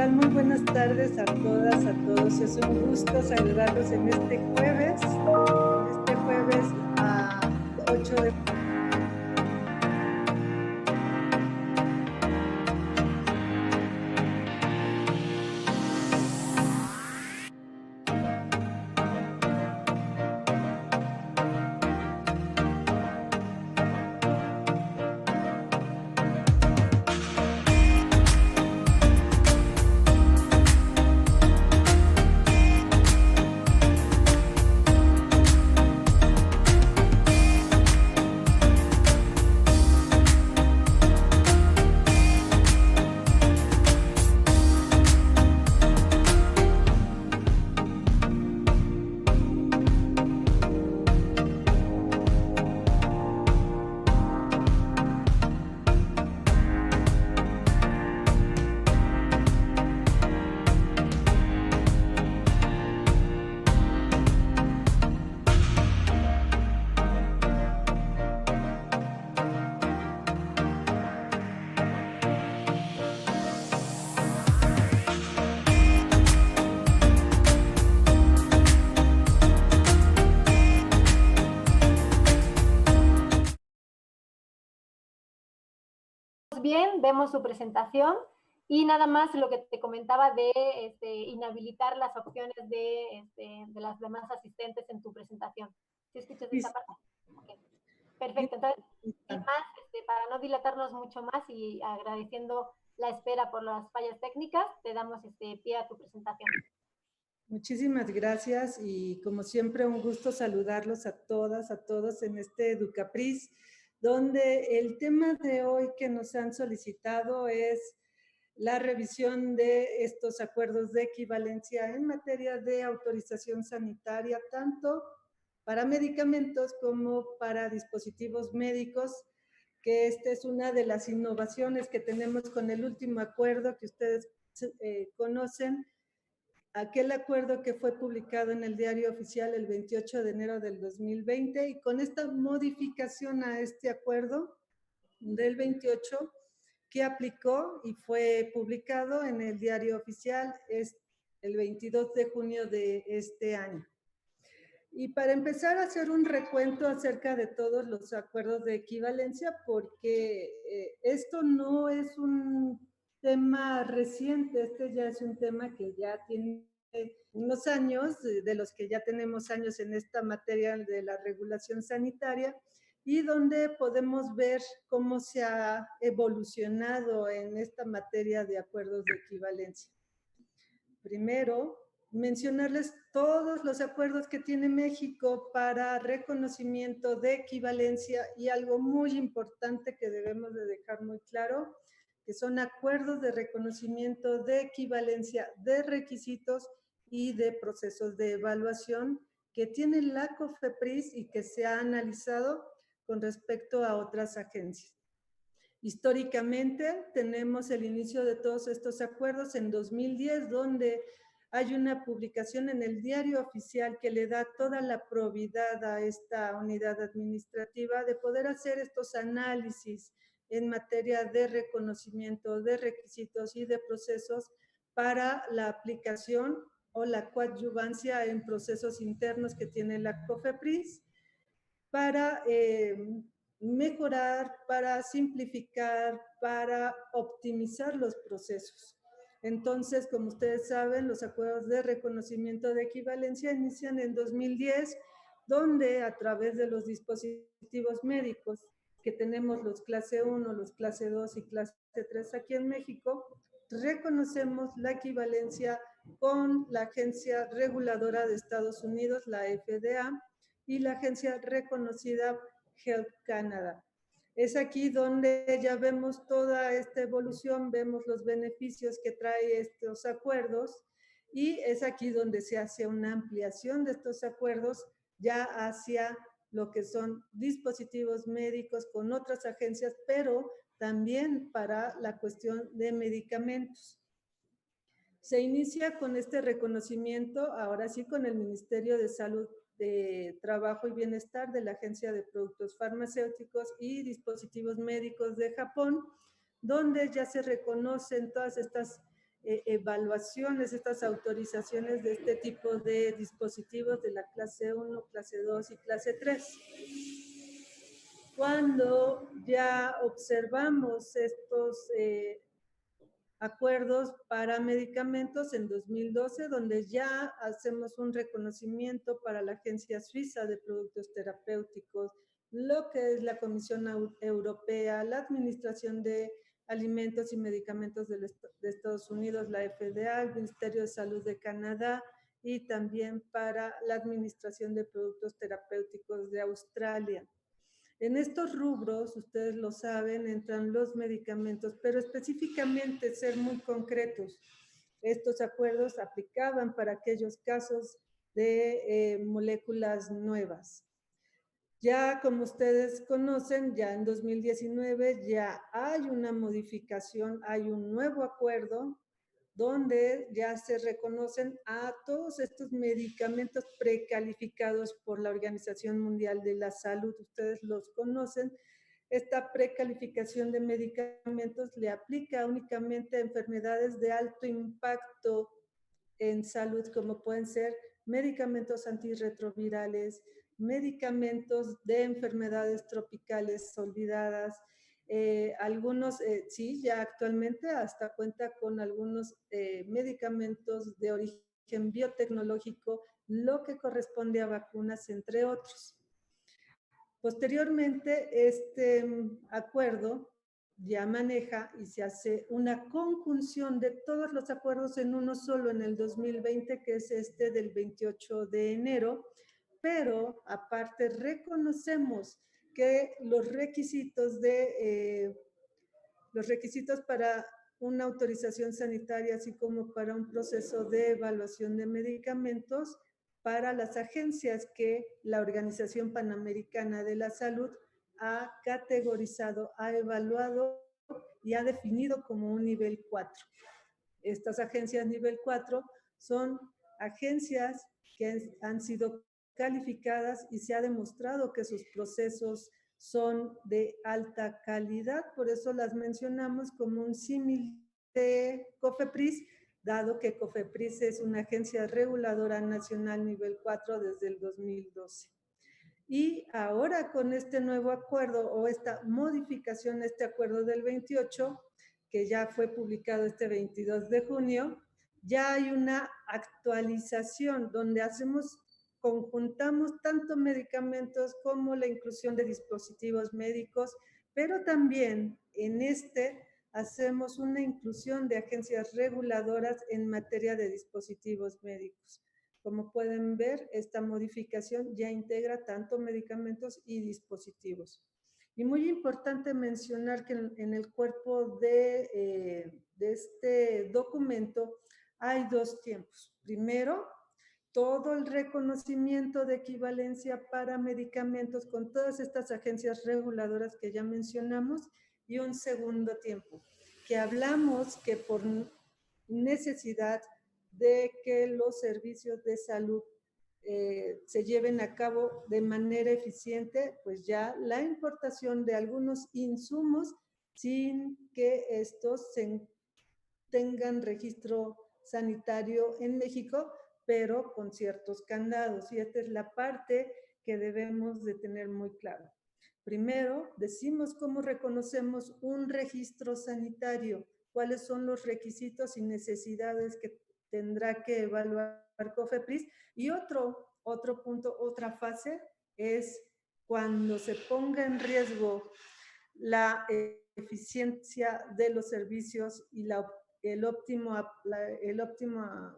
tal? Muy buenas tardes a todas, a todos. Es un gusto saludarlos en este jueves a 8 de bien, vemos su presentación y nada más lo que te comentaba de inhabilitar las opciones de las demás asistentes en tu presentación. ¿Sí escuchas esta parte? Okay. Perfecto, entonces, sin más, para no dilatarnos mucho más y agradeciendo la espera por las fallas técnicas, te damos pie a tu presentación. Muchísimas gracias y como siempre un gusto saludarlos a todas, a todos en este Educapris, donde el tema de hoy que nos han solicitado es la revisión de estos acuerdos de equivalencia en materia de autorización sanitaria, tanto para medicamentos como para dispositivos médicos, que esta es una de las innovaciones que tenemos con el último acuerdo que ustedes conocen, aquel acuerdo que fue publicado en el Diario Oficial el 28 de enero del 2020, y con esta modificación a este acuerdo del 28 que aplicó y fue publicado en el Diario Oficial es el 22 de junio de este año. Y para empezar a hacer un recuento acerca de todos los acuerdos de equivalencia, porque esto no es un tema reciente, este ya es un tema que ya tiene unos años, de los que ya tenemos años en esta materia de la regulación sanitaria, y donde podemos ver cómo se ha evolucionado en esta materia de acuerdos de equivalencia. Primero, mencionarles todos los acuerdos que tiene México para reconocimiento de equivalencia, y algo muy importante que debemos de dejar muy claro, que son acuerdos de reconocimiento de equivalencia de requisitos y de procesos de evaluación que tiene la COFEPRIS y que se ha analizado con respecto a otras agencias. Históricamente tenemos el inicio de todos estos acuerdos en 2010, donde hay una publicación en el Diario Oficial que le da toda la probidad a esta unidad administrativa de poder hacer estos análisis en materia de reconocimiento de requisitos y de procesos para la aplicación o la coadyuvancia en procesos internos que tiene la COFEPRIS para mejorar, para simplificar, para optimizar los procesos. Entonces, como ustedes saben, los acuerdos de reconocimiento de equivalencia inician en 2010, donde a través de los dispositivos médicos que tenemos los clase 1, los clase 2 y clase 3 aquí en México, reconocemos la equivalencia con la Agencia Reguladora de Estados Unidos, la FDA, y la agencia reconocida Health Canada. Es aquí donde ya vemos toda esta evolución, vemos los beneficios que trae estos acuerdos, y es aquí donde se hace una ampliación de estos acuerdos ya hacia lo que son dispositivos médicos con otras agencias, pero también para la cuestión de medicamentos. Se inicia con este reconocimiento, ahora sí, con el Ministerio de Salud, de Trabajo y Bienestar de la Agencia de Productos Farmacéuticos y Dispositivos Médicos de Japón, donde ya se reconocen todas estas evaluaciones, estas autorizaciones de este tipo de dispositivos de la clase 1, clase 2 y clase 3. Cuando ya observamos estos acuerdos para medicamentos en 2012, donde ya hacemos un reconocimiento para la Agencia Suiza de Productos Terapéuticos, lo que es la Comisión Europea, la Administración de Alimentos y Medicamentos de Estados Unidos, la FDA, el Ministerio de Salud de Canadá y también para la Administración de Productos Terapéuticos de Australia. En estos rubros, ustedes lo saben, entran los medicamentos, pero específicamente ser muy concretos. Estos acuerdos aplicaban para aquellos casos de moléculas nuevas. Ya como ustedes conocen, ya en 2019 ya hay una modificación, hay un nuevo acuerdo donde ya se reconocen a todos estos medicamentos precalificados por la Organización Mundial de la Salud. Ustedes los conocen. Esta precalificación de medicamentos le aplica únicamente a enfermedades de alto impacto en salud, como pueden ser medicamentos antirretrovirales, medicamentos de enfermedades tropicales olvidadas, algunos, sí, ya actualmente hasta cuenta con algunos medicamentos de origen biotecnológico, lo que corresponde a vacunas, entre otros. Posteriormente, este acuerdo ya maneja y se hace una conjunción de todos los acuerdos en uno solo en el 2020, que es este del 28 de enero, pero aparte reconocemos que los requisitos para una autorización sanitaria, así como para un proceso de evaluación de medicamentos, para las agencias que la Organización Panamericana de la Salud ha categorizado, ha evaluado y ha definido como un nivel 4. Estas agencias nivel 4 son agencias que han sido calificadas y se ha demostrado que sus procesos son de alta calidad, por eso las mencionamos como un símil de COFEPRIS, dado que COFEPRIS es una agencia reguladora nacional nivel 4 desde el 2012. Y ahora con este nuevo acuerdo o esta modificación, este acuerdo del 28, que ya fue publicado este 22 de junio, ya hay una actualización donde conjuntamos tanto medicamentos como la inclusión de dispositivos médicos, pero también en este hacemos una inclusión de agencias reguladoras en materia de dispositivos médicos. Como pueden ver, esta modificación ya integra tanto medicamentos y dispositivos. Y muy importante mencionar que en el cuerpo de este documento hay dos tiempos. Primero, todo el reconocimiento de equivalencia para medicamentos con todas estas agencias reguladoras que ya mencionamos, y un segundo tiempo, que hablamos que por necesidad de que los servicios de salud se lleven a cabo de manera eficiente, pues ya la importación de algunos insumos sin que estos tengan registro sanitario en México, pero con ciertos candados. Y esta es la parte que debemos de tener muy claro. Primero, decimos cómo reconocemos un registro sanitario, cuáles son los requisitos y necesidades que tendrá que evaluar COFEPRIS. Y otro punto, otra fase, es cuando se ponga en riesgo la eficiencia de los servicios y el óptima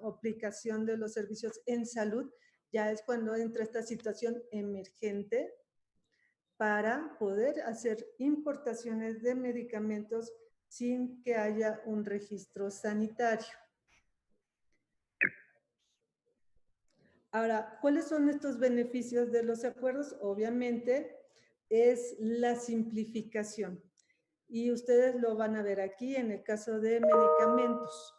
aplicación de los servicios en salud, ya es cuando entra esta situación emergente para poder hacer importaciones de medicamentos sin que haya un registro sanitario. Ahora, ¿cuáles son estos beneficios de los acuerdos? Obviamente es la simplificación. Y ustedes lo van a ver aquí en el caso de medicamentos.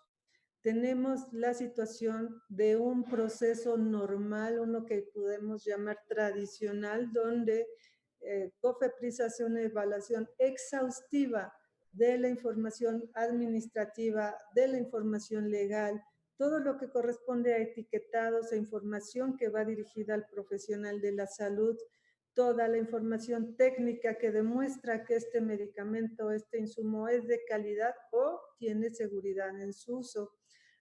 Tenemos la situación de un proceso normal, uno que podemos llamar tradicional, donde COFEPRIS hace una evaluación exhaustiva de la información administrativa, de la información legal, todo lo que corresponde a etiquetados e información que va dirigida al profesional de la salud, toda la información técnica que demuestra que este medicamento, este insumo es de calidad o tiene seguridad en su uso,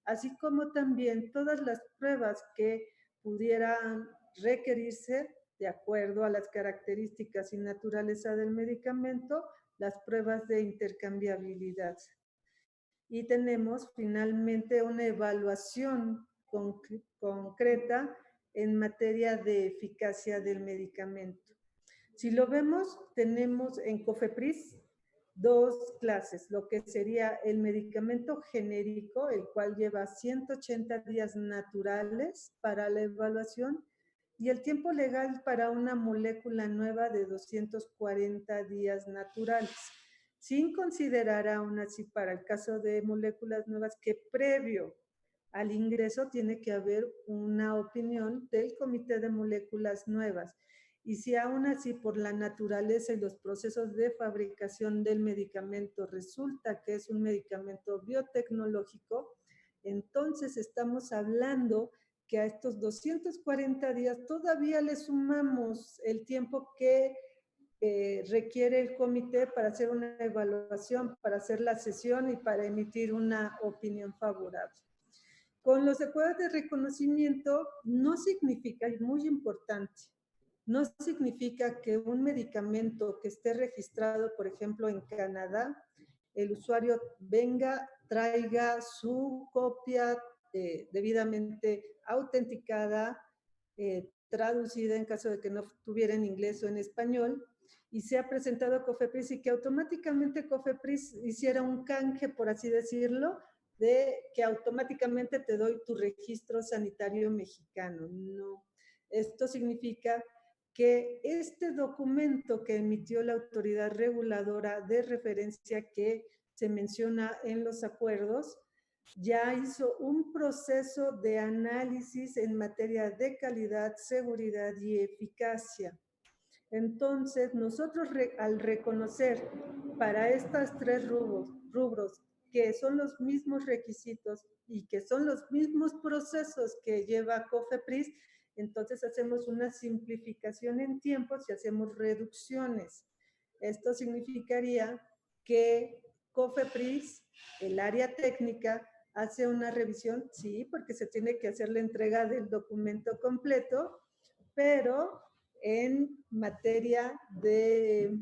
así como también todas las pruebas que pudieran requerirse de acuerdo a las características y naturaleza del medicamento, las pruebas de intercambiabilidad. Y tenemos finalmente una evaluación concreta en materia de eficacia del medicamento. Si lo vemos, tenemos en COFEPRIS dos clases, lo que sería el medicamento genérico, el cual lleva 180 días naturales para la evaluación, y el tiempo legal para una molécula nueva de 240 días naturales, sin considerar aún así para el caso de moléculas nuevas que previo al ingreso tiene que haber una opinión del Comité de Moléculas Nuevas. Y si aún así por la naturaleza y los procesos de fabricación del medicamento resulta que es un medicamento biotecnológico, entonces estamos hablando que a estos 240 días todavía le sumamos el tiempo que requiere el comité para hacer una evaluación, para hacer la sesión y para emitir una opinión favorable. Con los acuerdos de reconocimiento no significa, y muy importante, no significa que un medicamento que esté registrado, por ejemplo, en Canadá, el usuario venga, traiga su copia debidamente autenticada, traducida en caso de que no tuviera en inglés o en español, y sea presentado a COFEPRIS y que automáticamente COFEPRIS hiciera un canje, por así decirlo, de que automáticamente te doy tu registro sanitario mexicano. No. Esto significa que este documento que emitió la autoridad reguladora de referencia que se menciona en los acuerdos, ya hizo un proceso de análisis en materia de calidad, seguridad y eficacia. Entonces, nosotros al reconocer para estas tres rubros que son los mismos requisitos y que son los mismos procesos que lleva COFEPRIS, entonces hacemos una simplificación en tiempos y hacemos reducciones. Esto significaría que COFEPRIS, el área técnica, hace una revisión, sí, porque se tiene que hacer la entrega del documento completo, pero en materia de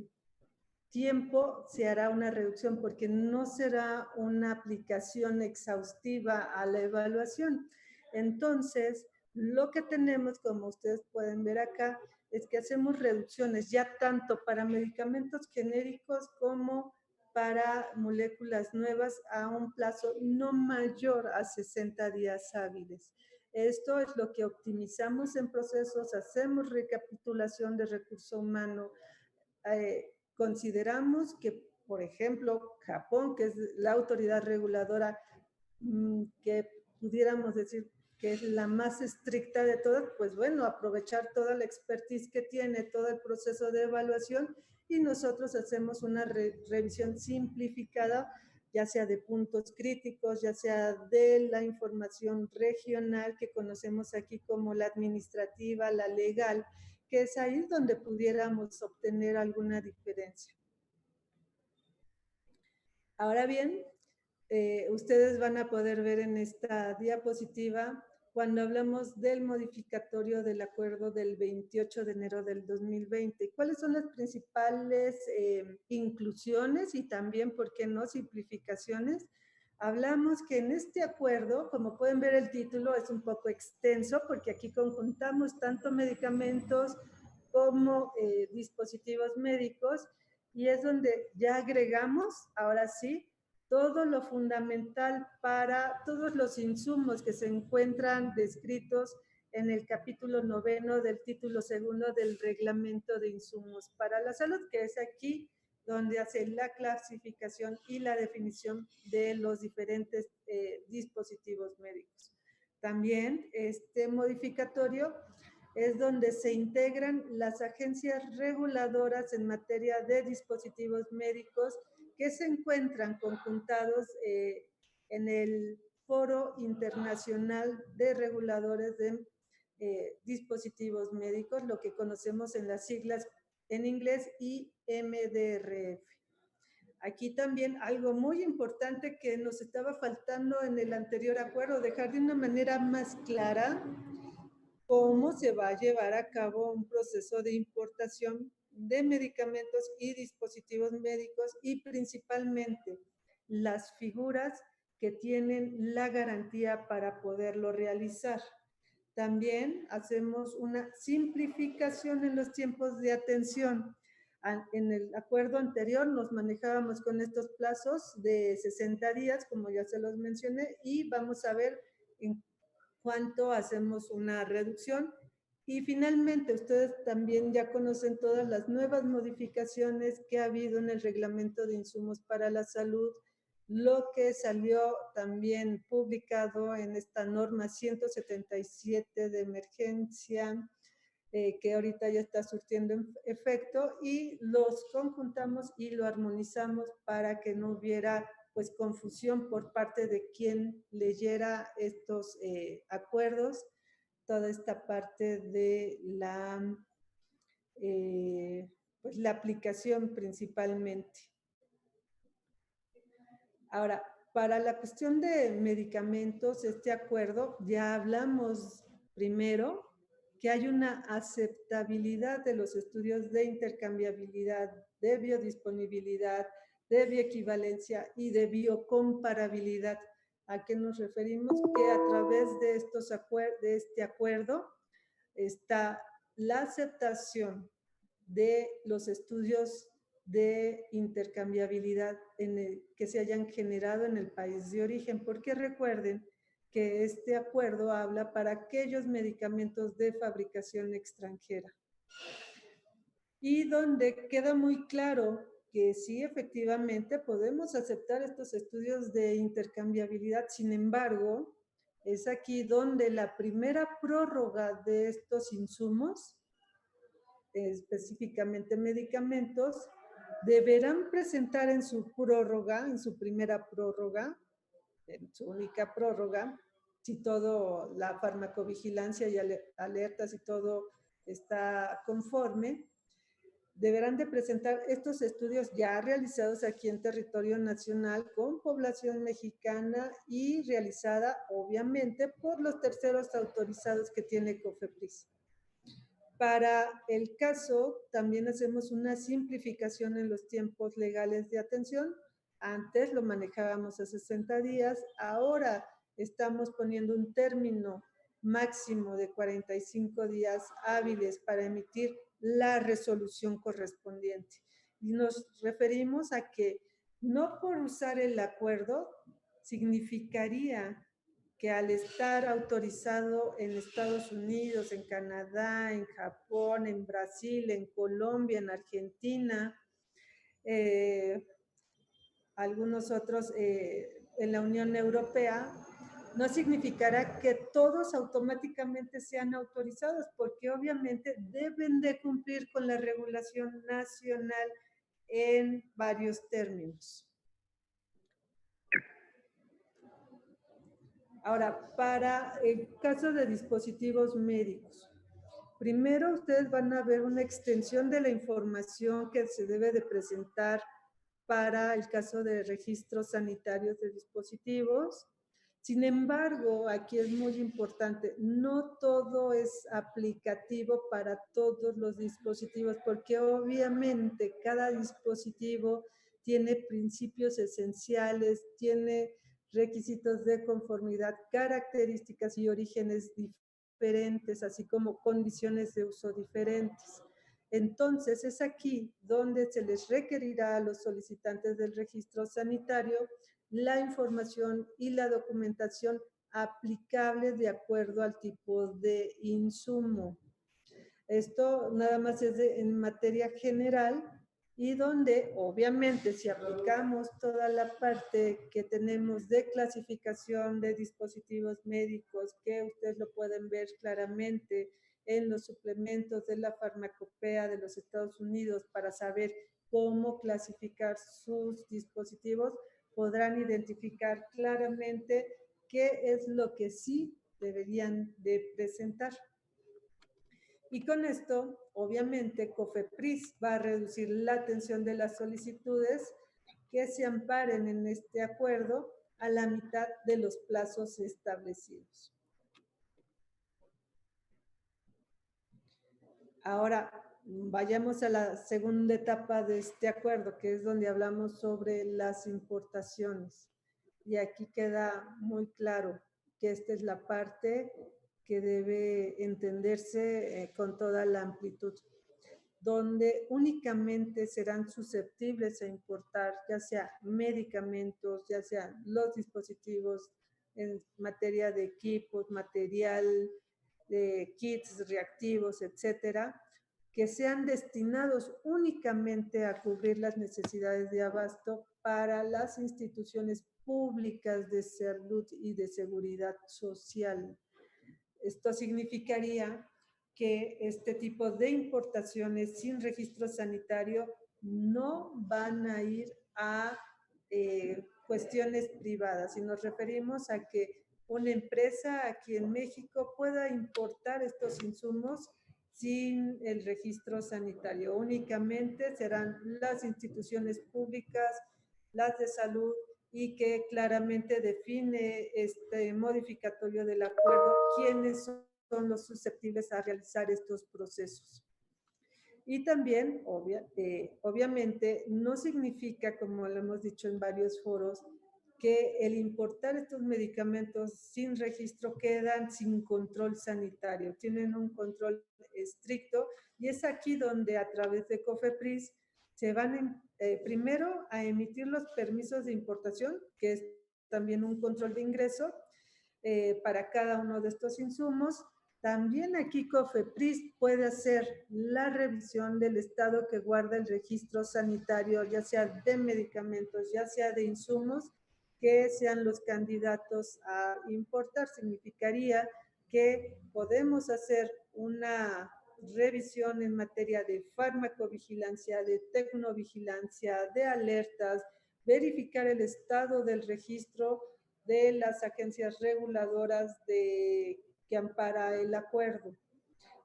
tiempo se hará una reducción porque no será una aplicación exhaustiva a la evaluación. Entonces, lo que tenemos, como ustedes pueden ver acá, es que hacemos reducciones ya tanto para medicamentos genéricos como para moléculas nuevas a un plazo no mayor a 60 días hábiles. Esto es lo que optimizamos en procesos, hacemos recapitulación de recurso humano, consideramos que, por ejemplo, Japón, que es la autoridad reguladora que pudiéramos decir que es la más estricta de todas, pues bueno, aprovechar toda la expertise que tiene, todo el proceso de evaluación, y nosotros hacemos una revisión simplificada, ya sea de puntos críticos, ya sea de la información regional que conocemos aquí como la administrativa, la legal, que es ahí donde pudiéramos obtener alguna diferencia. Ahora bien, ustedes van a poder ver en esta diapositiva cuando hablamos del modificatorio del acuerdo del 28 de enero del 2020. ¿Cuáles son las principales inclusiones y también, por qué no, simplificaciones? Hablamos que en este acuerdo, como pueden ver el título, es un poco extenso porque aquí conjuntamos tanto medicamentos como dispositivos médicos, y es donde ya agregamos, ahora sí, todo lo fundamental para todos los insumos que se encuentran descritos en el capítulo 9 del título 2 del Reglamento de Insumos para la Salud, que es aquí donde hace la clasificación y la definición de los diferentes dispositivos médicos. También este modificatorio es donde se integran las agencias reguladoras en materia de dispositivos médicos que se encuentran conjuntados en el Foro Internacional de Reguladores de Dispositivos Médicos, lo que conocemos en las siglas en inglés IMDRF. Aquí también algo muy importante que nos estaba faltando en el anterior acuerdo, dejar de una manera más clara cómo se va a llevar a cabo un proceso de importación de medicamentos y dispositivos médicos y principalmente las figuras que tienen la garantía para poderlo realizar. También hacemos una simplificación en los tiempos de atención. En el acuerdo anterior nos manejábamos con estos plazos de 60 días, como ya se los mencioné, y vamos a ver en cuánto hacemos una reducción. Y finalmente, ustedes también ya conocen todas las nuevas modificaciones que ha habido en el reglamento de insumos para la salud, lo que salió también publicado en esta norma 177 de emergencia, que ahorita ya está surtiendo efecto, y los conjuntamos y lo armonizamos para que no hubiera pues confusión por parte de quien leyera estos acuerdos, toda esta parte de pues la aplicación principalmente. Ahora, para la cuestión de medicamentos, este acuerdo, ya hablamos primero que hay una aceptabilidad de los estudios de intercambiabilidad, de biodisponibilidad, de bioequivalencia y de biocomparabilidad. ¿A qué nos referimos? Que a través de este acuerdo está la aceptación de los estudios de intercambiabilidad que se hayan generado en el país de origen, porque recuerden que este acuerdo habla para aquellos medicamentos de fabricación extranjera. Y donde queda muy claro que sí, efectivamente, podemos aceptar estos estudios de intercambiabilidad, sin embargo, es aquí donde la primera prórroga de estos insumos, específicamente medicamentos, deberán presentar en su prórroga, en su primera prórroga, en su única prórroga, si todo, la farmacovigilancia y alertas y todo está conforme, deberán de presentar estos estudios ya realizados aquí en territorio nacional con población mexicana y realizada obviamente por los terceros autorizados que tiene COFEPRIS. Para el caso, también hacemos una simplificación en los tiempos legales de atención. Antes lo manejábamos a 60 días, ahora estamos poniendo un término máximo de 45 días hábiles para emitir la resolución correspondiente. Y nos referimos a que no por usar el acuerdo significaría que al estar autorizado en Estados Unidos, en Canadá, en Japón, en Brasil, en Colombia, en Argentina, algunos otros en la Unión Europea, no significará que todos automáticamente sean autorizados, porque obviamente deben de cumplir con la regulación nacional en varios términos. Ahora, para el caso de dispositivos médicos, primero ustedes van a ver una extensión de la información que se debe de presentar para el caso de registros sanitarios de dispositivos. Sin embargo, aquí es muy importante, no todo es aplicativo para todos los dispositivos, porque obviamente cada dispositivo tiene principios esenciales, tiene requisitos de conformidad, características y orígenes diferentes, así como condiciones de uso diferentes. Entonces, es aquí donde se les requerirá a los solicitantes del registro sanitario la información y la documentación aplicable de acuerdo al tipo de insumo. Esto nada más es en materia general, y donde obviamente si aplicamos toda la parte que tenemos de clasificación de dispositivos médicos, que ustedes lo pueden ver claramente en los suplementos de la farmacopea de los Estados Unidos para saber cómo clasificar sus dispositivos, podrán identificar claramente qué es lo que sí deberían de presentar. Y con esto, obviamente, COFEPRIS va a reducir la atención de las solicitudes que se amparen en este acuerdo a la mitad de los plazos establecidos. Ahora, vayamos a la segunda etapa de este acuerdo, que es donde hablamos sobre las importaciones. Y aquí queda muy claro que esta es la parte que debe entenderse con toda la amplitud, donde únicamente serán susceptibles a importar ya sea medicamentos, ya sean los dispositivos en materia de equipos, material, de kits reactivos, etcétera, que sean destinados únicamente a cubrir las necesidades de abasto para las instituciones públicas de salud y de seguridad social. Esto significaría que este tipo de importaciones sin registro sanitario no van a ir a cuestiones privadas, y nos referimos a que una empresa aquí en México pueda importar estos insumos sin el registro sanitario. Únicamente serán las instituciones públicas, las de salud, y que claramente define este modificatorio del acuerdo quiénes son los susceptibles a realizar estos procesos. Y también, obviamente, no significa, como lo hemos dicho en varios foros, que el importar estos medicamentos sin registro quedan sin control sanitario, tienen un control estricto, y es aquí donde a través de COFEPRIS se van primero a emitir los permisos de importación, que es también un control de ingreso para cada uno de estos insumos. También aquí COFEPRIS puede hacer la revisión del estado que guarda el registro sanitario, ya sea de medicamentos, ya sea de insumos, que sean los candidatos a importar. Significaría que podemos hacer una revisión en materia de farmacovigilancia, de tecnovigilancia, de alertas, verificar el estado del registro de las agencias reguladoras que ampara el acuerdo.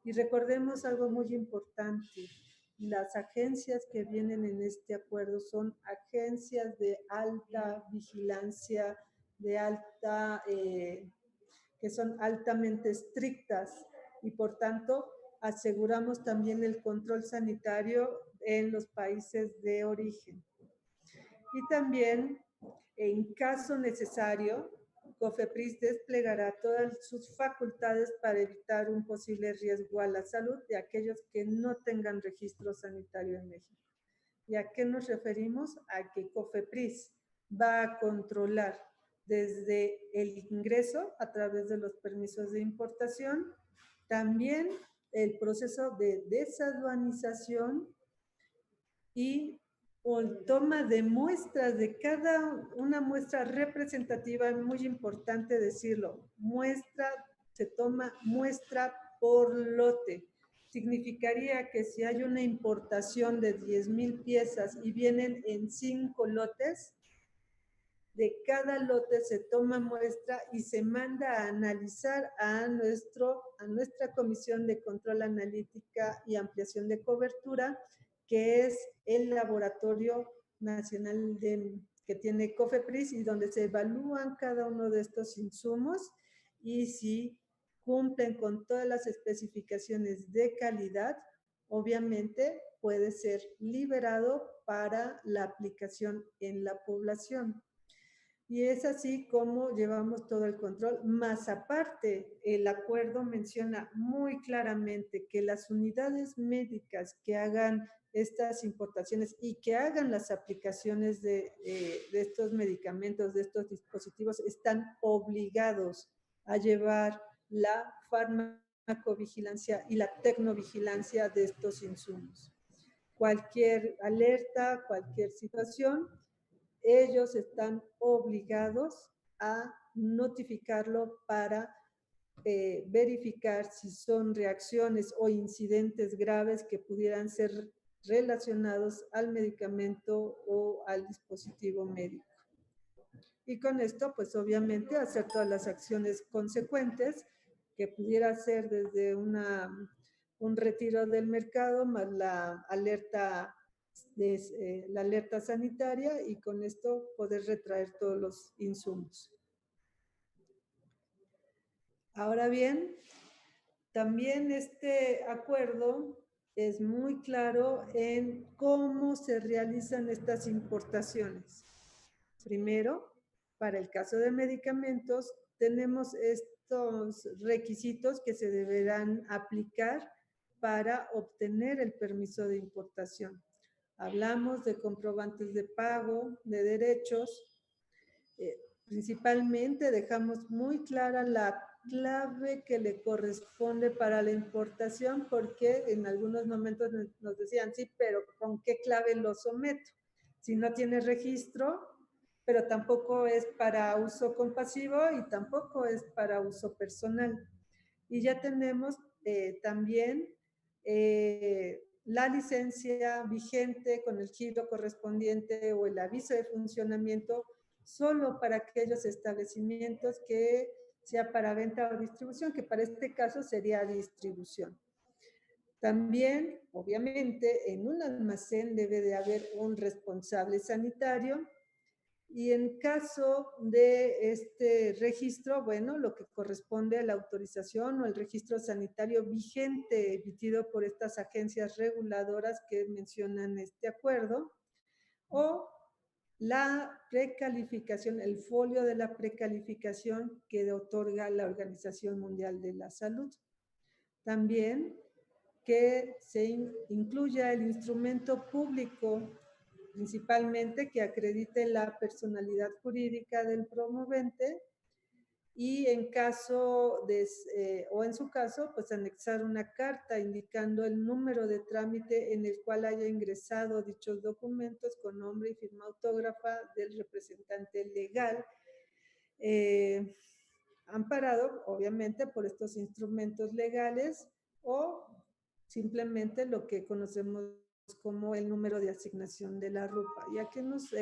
Y recordemos algo muy importante: las agencias que vienen en este acuerdo son agencias de alta vigilancia, de alta, que son altamente estrictas, y por tanto aseguramos también el control sanitario en los países de origen. Y también, en caso necesario, COFEPRIS desplegará todas sus facultades para evitar un posible riesgo a la salud de aquellos que no tengan registro sanitario en México. ¿Y a qué nos referimos? A que COFEPRIS va a controlar desde el ingreso a través de los permisos de importación, también el proceso de desaduanización y toma de muestras de cada una muestra representativa. Es muy importante decirlo, se toma muestra por lote. Significaría que si hay una importación de 10,000 piezas y vienen en 5 lotes, de cada lote se toma muestra y se manda a analizar a nuestra Comisión de Control Analítica y Ampliación de Cobertura, que es el laboratorio nacional que tiene COFEPRIS, y donde se evalúan cada uno de estos insumos, y si cumplen con todas las especificaciones de calidad, obviamente puede ser liberado para la aplicación en la población. Y es así como llevamos todo el control. Más aparte, el acuerdo menciona muy claramente que las unidades médicas que hagan estas importaciones y que hagan las aplicaciones de estos medicamentos, de estos dispositivos, están obligados a llevar la farmacovigilancia y la tecnovigilancia de estos insumos. Cualquier alerta, cualquier situación, ellos están obligados a notificarlo para verificar si son reacciones o incidentes graves que pudieran ser relacionados al medicamento o al dispositivo médico. Y con esto, pues obviamente, hacer todas las acciones consecuentes, que pudiera ser desde un retiro del mercado, más la alerta sanitaria, y con esto poder retraer todos los insumos. Ahora bien, también este acuerdo es muy claro en cómo se realizan estas importaciones. Primero, para el caso de medicamentos, tenemos estos requisitos que se deberán aplicar para obtener el permiso de importación. Hablamos de comprobantes de pago, de derechos. Principalmente dejamos muy clara la clave que le corresponde para la importación, porque en algunos momentos nos decían, sí, pero ¿con qué clave lo someto? Si no tiene registro, pero tampoco es para uso compasivo y tampoco es para uso personal. Y ya tenemos también la licencia vigente con el giro correspondiente o el aviso de funcionamiento solo para aquellos establecimientos que sea para venta o distribución, que para este caso sería distribución. También, obviamente, en un almacén debe de haber un responsable sanitario, y en caso de este registro, bueno, lo que corresponde a la autorización o el registro sanitario vigente emitido por estas agencias reguladoras que mencionan este acuerdo, o la precalificación, el folio de la precalificación que otorga la Organización Mundial de la Salud. También que se incluya el instrumento público, principalmente que acredite la personalidad jurídica del promovente, y en caso de, o en su caso, pues anexar una carta indicando el número de trámite en el cual haya ingresado dichos documentos con nombre y firma autógrafa del representante legal, amparado obviamente por estos instrumentos legales, o simplemente lo que conocemos como el número de asignación de la RUPA. ¿Y a qué nos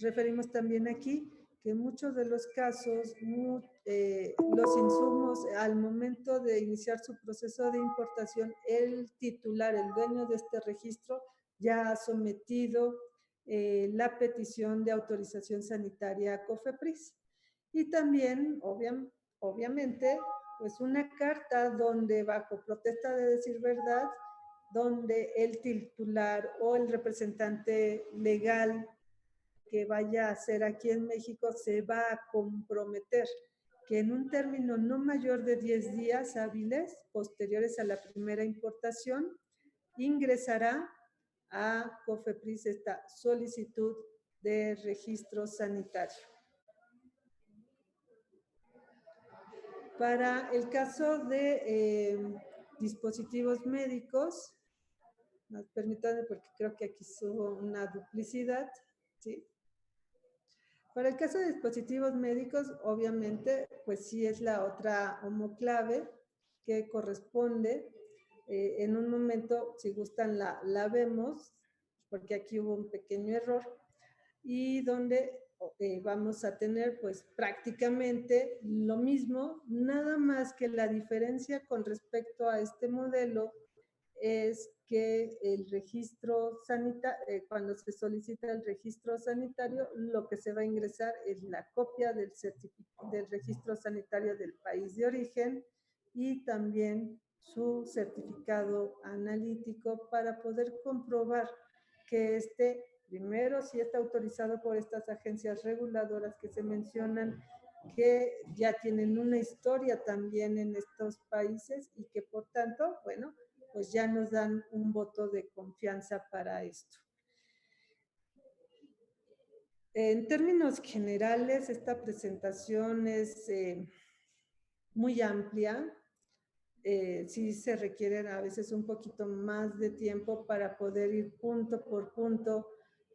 referimos también aquí? Que en muchos de los casos los insumos al momento de iniciar su proceso de importación, el titular, el dueño de este registro, ya ha sometido la petición de autorización sanitaria a COFEPRIS. Y también, obviamente, pues una carta donde, bajo protesta de decir verdad, donde el titular o el representante legal que vaya a hacer aquí en México se va a comprometer que en un término no mayor de 10 días hábiles posteriores a la primera importación, ingresará a COFEPRIS esta solicitud de registro sanitario. Para el caso de dispositivos médicos, permítanme porque creo que aquí hubo una duplicidad, ¿sí? Para el caso de dispositivos médicos, obviamente, pues sí es la otra homoclave que corresponde. En un momento, si gustan, la vemos, porque aquí hubo un pequeño error, y donde vamos a tener pues prácticamente lo mismo, nada más que la diferencia con respecto a este modelo es que el registro sanitario, cuando se solicita el registro sanitario, lo que se va a ingresar es la copia del registro sanitario del país de origen y también su certificado analítico para poder comprobar que primero, si está autorizado por estas agencias reguladoras que se mencionan, que ya tienen una historia también en estos países y que por tanto, bueno, pues ya nos dan un voto de confianza para esto. En términos generales, esta presentación es muy amplia. Sí se requiere a veces un poquito más de tiempo para poder ir punto por punto,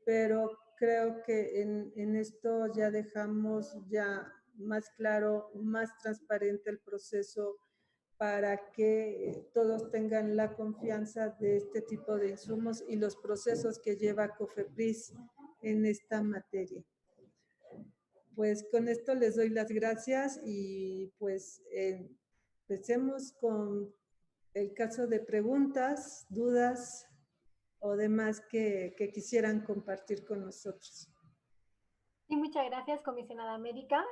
pero creo que en esto ya dejamos ya más claro, más transparente el proceso para que todos tengan la confianza de este tipo de insumos y los procesos que lleva COFEPRIS en esta materia. Pues con esto les doy las gracias y pues empecemos con el caso de preguntas, dudas o demás que quisieran compartir con nosotros. Sí, muchas gracias, comisionada América.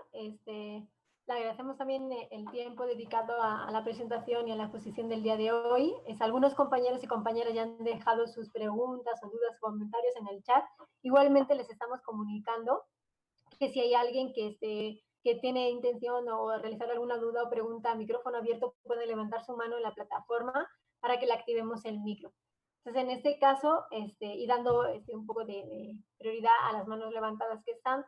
Le agradecemos también el tiempo dedicado a la presentación y a la exposición del día de hoy. Algunos compañeros y compañeras ya han dejado sus preguntas o dudas o comentarios en el chat. Igualmente les estamos comunicando que si hay alguien que tiene intención o realizar alguna duda o pregunta a micrófono abierto, puede levantar su mano en la plataforma para que le activemos el micro. Entonces, en este caso, y dando un poco de prioridad a las manos levantadas que están,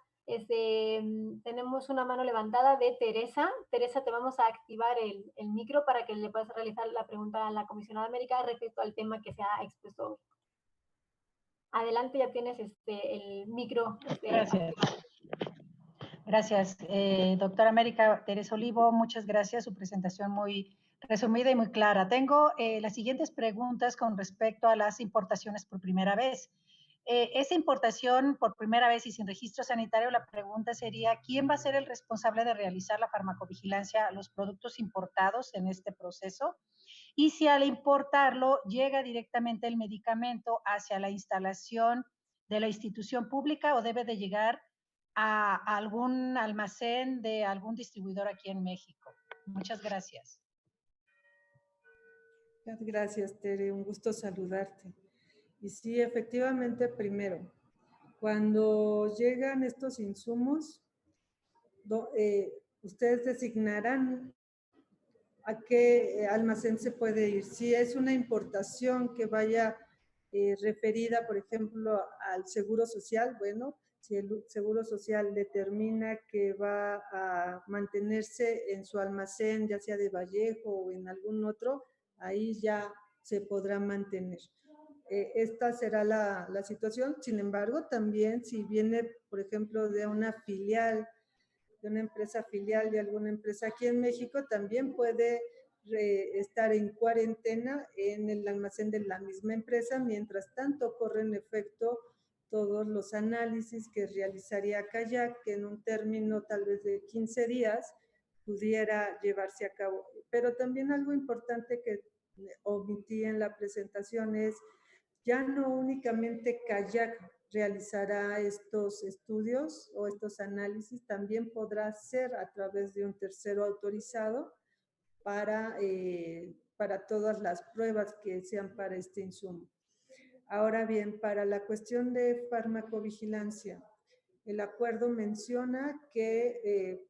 tenemos una mano levantada de Teresa. Teresa, te vamos a activar el micro para que le puedas realizar la pregunta a la comisionada América respecto al tema que se ha expuesto hoy. Adelante, ya tienes el micro. Gracias. Gracias, doctora América. Teresa Olivo, muchas gracias. Su presentación muy resumida y muy clara. Tengo las siguientes preguntas con respecto a las importaciones por primera vez. Esa importación por primera vez y sin registro sanitario, la pregunta sería, ¿quién va a ser el responsable de realizar la farmacovigilancia a los productos importados en este proceso? Y si al importarlo llega directamente el medicamento hacia la instalación de la institución pública o debe de llegar a algún almacén de algún distribuidor aquí en México. Muchas gracias. Gracias, Tere. Un gusto saludarte. Y sí, efectivamente, primero, cuando llegan estos insumos, ustedes designarán a qué almacén se puede ir. Si es una importación que vaya referida, por ejemplo, al Seguro Social, bueno, si el Seguro Social determina que va a mantenerse en su almacén, ya sea de Vallejo o en algún otro, ahí ya se podrá mantener. Esta será la situación. Sin embargo, también si viene, por ejemplo, de una filial, de una empresa filial de alguna empresa aquí en México, también puede estar en cuarentena en el almacén de la misma empresa. Mientras tanto, corren efecto todos los análisis que realizaría Kayak, que en un término tal vez de 15 días pudiera llevarse a cabo. Pero también algo importante que omití en la presentación es, ya no únicamente Kayak realizará estos estudios o estos análisis, también podrá ser a través de un tercero autorizado para todas las pruebas que sean para este insumo. Ahora bien, para la cuestión de farmacovigilancia, el acuerdo menciona que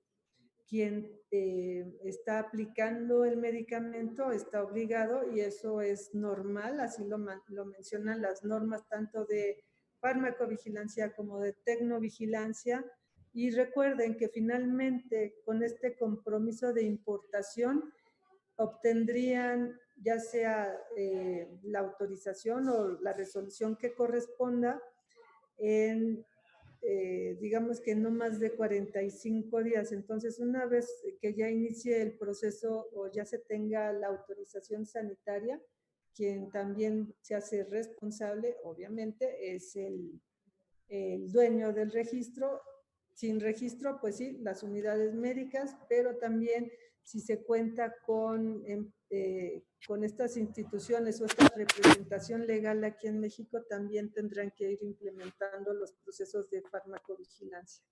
quien está aplicando el medicamento está obligado, y eso es normal, así lo mencionan las normas tanto de farmacovigilancia como de tecnovigilancia. Y recuerden que finalmente con este compromiso de importación obtendrían ya sea la autorización o la resolución que corresponda en digamos que no más de 45 días. Entonces, una vez que ya inicie el proceso o ya se tenga la autorización sanitaria, quien también se hace responsable, obviamente, es el dueño del registro. Sin registro, pues sí, las unidades médicas, pero también si se cuenta con estas instituciones o esta representación legal aquí en México, también tendrán que ir implementando los procesos de farmacovigilancia.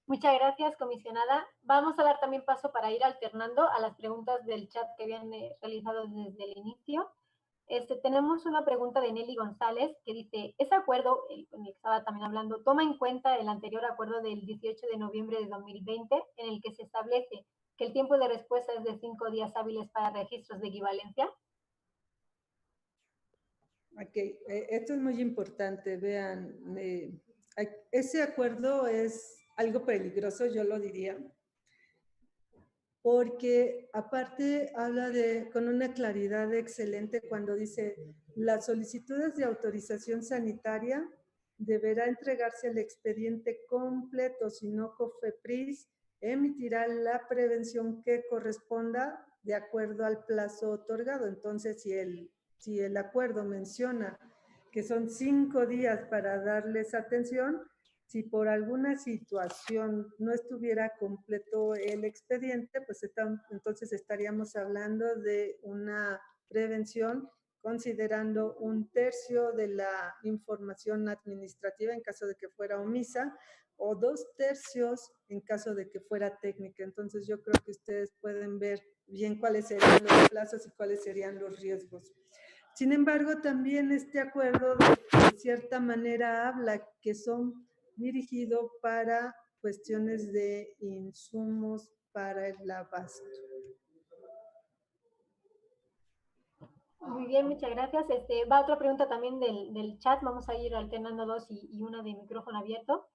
Muchas gracias, comisionada. Vamos a dar también paso para ir alternando a las preguntas del chat que habían realizado desde el inicio. Tenemos una pregunta de Nelly González que dice, ese acuerdo, con el que estaba también hablando, toma en cuenta el anterior acuerdo del 18 de noviembre de 2020 en el que se establece que el tiempo de respuesta es de 5 días hábiles para registros de equivalencia. Ok, esto es muy importante, vean, ese acuerdo es algo peligroso, yo lo diría, porque aparte habla con una claridad excelente cuando dice, las solicitudes de autorización sanitaria deberá entregarse el expediente completo, si no COFEPRIS emitirá la prevención que corresponda de acuerdo al plazo otorgado. Entonces, si el acuerdo menciona que son 5 días para darles atención, si por alguna situación no estuviera completo el expediente, pues entonces estaríamos hablando de una prevención considerando 1/3 de la información administrativa en caso de que fuera omisa, o 2/3 en caso de que fuera técnica. Entonces yo creo que ustedes pueden ver bien cuáles serían los plazos y cuáles serían los riesgos. Sin embargo, también este acuerdo de cierta manera habla que son dirigidos para cuestiones de insumos para el abasto. Muy bien, muchas gracias. Va otra pregunta también del chat. Vamos a ir alternando dos y una de micrófono abierto.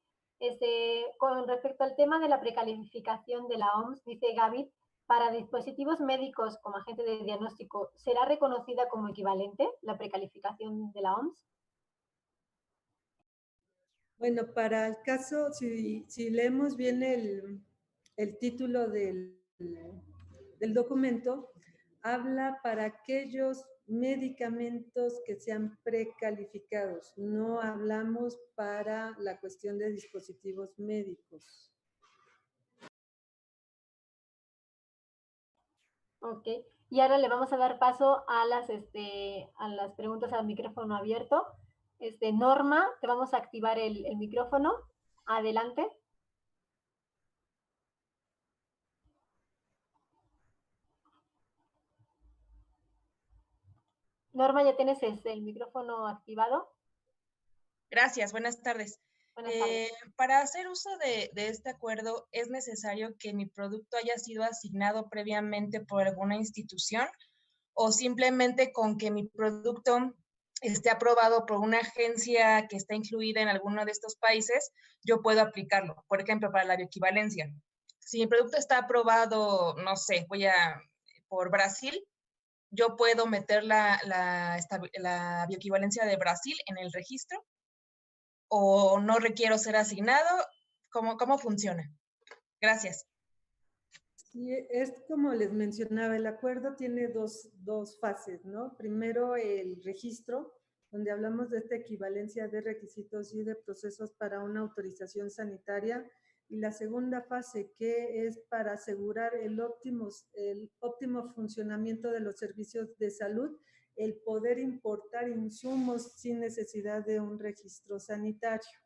Con respecto al tema de la precalificación de la OMS, dice Gaby, para dispositivos médicos como agente de diagnóstico, ¿será reconocida como equivalente la precalificación de la OMS? Bueno, para el caso, si leemos bien el título del documento, habla para aquellos medicamentos que sean precalificados. No hablamos para la cuestión de dispositivos médicos. Ok, y ahora le vamos a dar paso a las preguntas al micrófono abierto. Norma, te vamos a activar el micrófono. Adelante. Norma, ¿ya tienes el micrófono activado? Gracias, buenas tardes. Buenas tardes. Para hacer uso de este acuerdo, ¿es necesario que mi producto haya sido asignado previamente por alguna institución o simplemente con que mi producto esté aprobado por una agencia que está incluida en alguno de estos países, yo puedo aplicarlo? Por ejemplo, para la bioequivalencia. Si mi producto está aprobado, no sé, por Brasil, yo puedo meter la bioequivalencia de Brasil en el registro, o no requiero ser asignado. ¿Cómo funciona? Gracias. Sí, es como les mencionaba, el acuerdo tiene dos fases, ¿no? Primero, el registro, donde hablamos de esta equivalencia de requisitos y de procesos para una autorización sanitaria, y la segunda fase, que es para asegurar el óptimo funcionamiento de los servicios de salud, el poder importar insumos sin necesidad de un registro sanitario.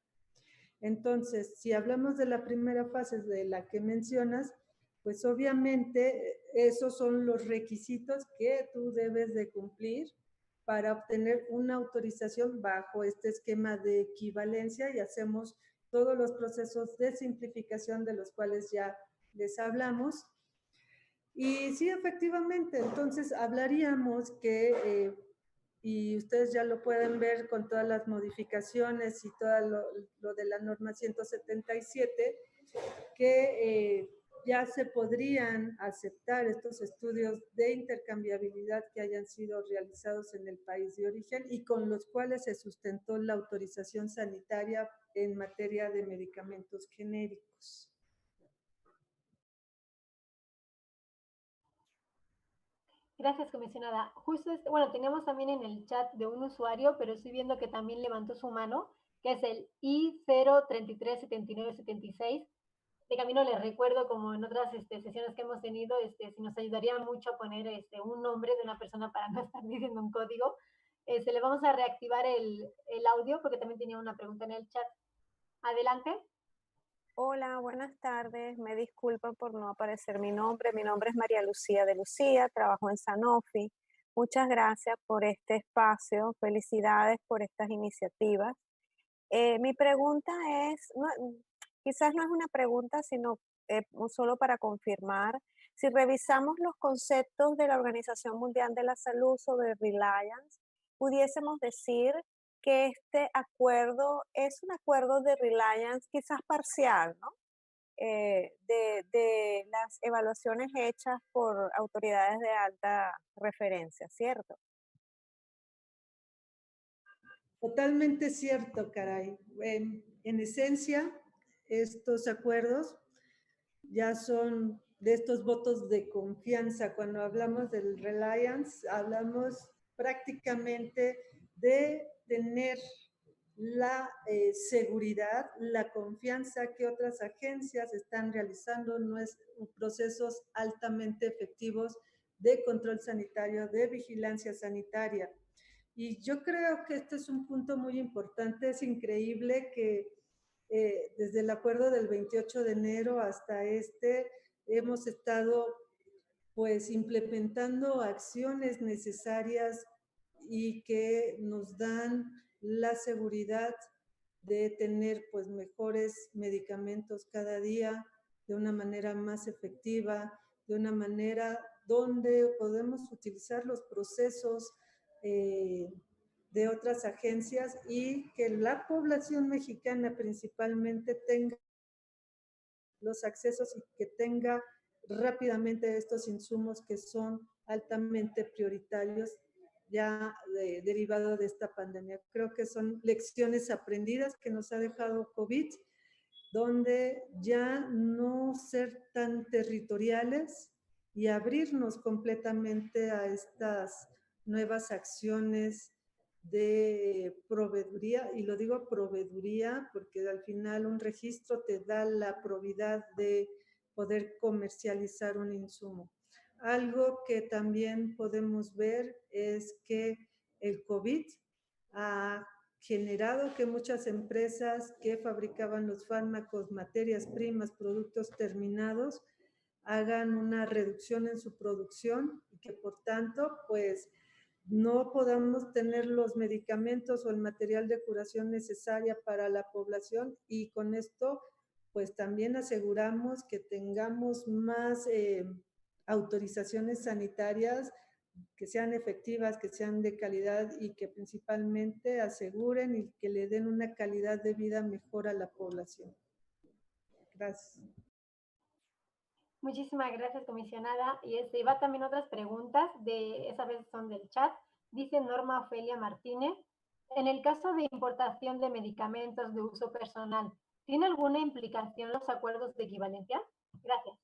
Entonces, si hablamos de la primera fase de la que mencionas, pues obviamente esos son los requisitos que tú debes de cumplir para obtener una autorización bajo este esquema de equivalencia, y hacemos todos los procesos de simplificación de los cuales ya les hablamos. Y sí, efectivamente, entonces hablaríamos que, y ustedes ya lo pueden ver con todas las modificaciones y todo lo de la norma 177, que ya se podrían aceptar estos estudios de intercambiabilidad que hayan sido realizados en el país de origen y con los cuales se sustentó la autorización sanitaria en materia de medicamentos genéricos. Gracias, comisionada. Justo, bueno, tenemos también en el chat de un usuario, pero estoy viendo que también levantó su mano, que es el I0337976. De camino les recuerdo, como en otras sesiones que hemos tenido, si nos ayudaría mucho a poner un nombre de una persona para no estar diciendo un código. Le vamos a reactivar el audio porque también tenía una pregunta en el chat. Adelante. Hola, buenas tardes. Me disculpo por no aparecer mi nombre. Mi nombre es María Lucía de Lucía, trabajo en Sanofi. Muchas gracias por este espacio. Felicidades por estas iniciativas. Mi pregunta es, quizás no es una pregunta, sino solo para confirmar, si revisamos los conceptos de la Organización Mundial de la Salud sobre Reliance, pudiésemos decir que este acuerdo es un acuerdo de Reliance quizás parcial, ¿no? De las evaluaciones hechas por autoridades de alta referencia, ¿cierto? Totalmente cierto, caray. En esencia, estos acuerdos ya son de estos votos de confianza. Cuando hablamos del reliance, hablamos prácticamente de tener la seguridad, la confianza que otras agencias están realizando procesos altamente efectivos de control sanitario, de vigilancia sanitaria. Y yo creo que este es un punto muy importante. Es increíble que desde el acuerdo del 28 de enero hasta hemos estado pues implementando acciones necesarias y que nos dan la seguridad de tener pues mejores medicamentos cada día de una manera más efectiva, de una manera donde podemos utilizar los procesos de otras agencias y que la población mexicana principalmente tenga los accesos y que tenga rápidamente estos insumos que son altamente prioritarios ya derivado de esta pandemia. Creo que son lecciones aprendidas que nos ha dejado COVID, donde ya no ser tan territoriales y abrirnos completamente a estas nuevas acciones de proveeduría, y lo digo proveeduría porque al final un registro te da la probidad de poder comercializar un insumo. Algo que también podemos ver es que el COVID ha generado que muchas empresas que fabricaban los fármacos, materias primas, productos terminados, hagan una reducción en su producción y que por tanto, pues, no podamos tener los medicamentos o el material de curación necesaria para la población y con esto, pues también aseguramos que tengamos más autorizaciones sanitarias que sean efectivas, que sean de calidad y que principalmente aseguren y que le den una calidad de vida mejor a la población. Gracias. Muchísimas gracias, comisionada. Y va también otras preguntas, esa vez son del chat. Dice Norma Ofelia Martínez, en el caso de importación de medicamentos de uso personal, ¿tiene alguna implicación los acuerdos de equivalencia? Gracias.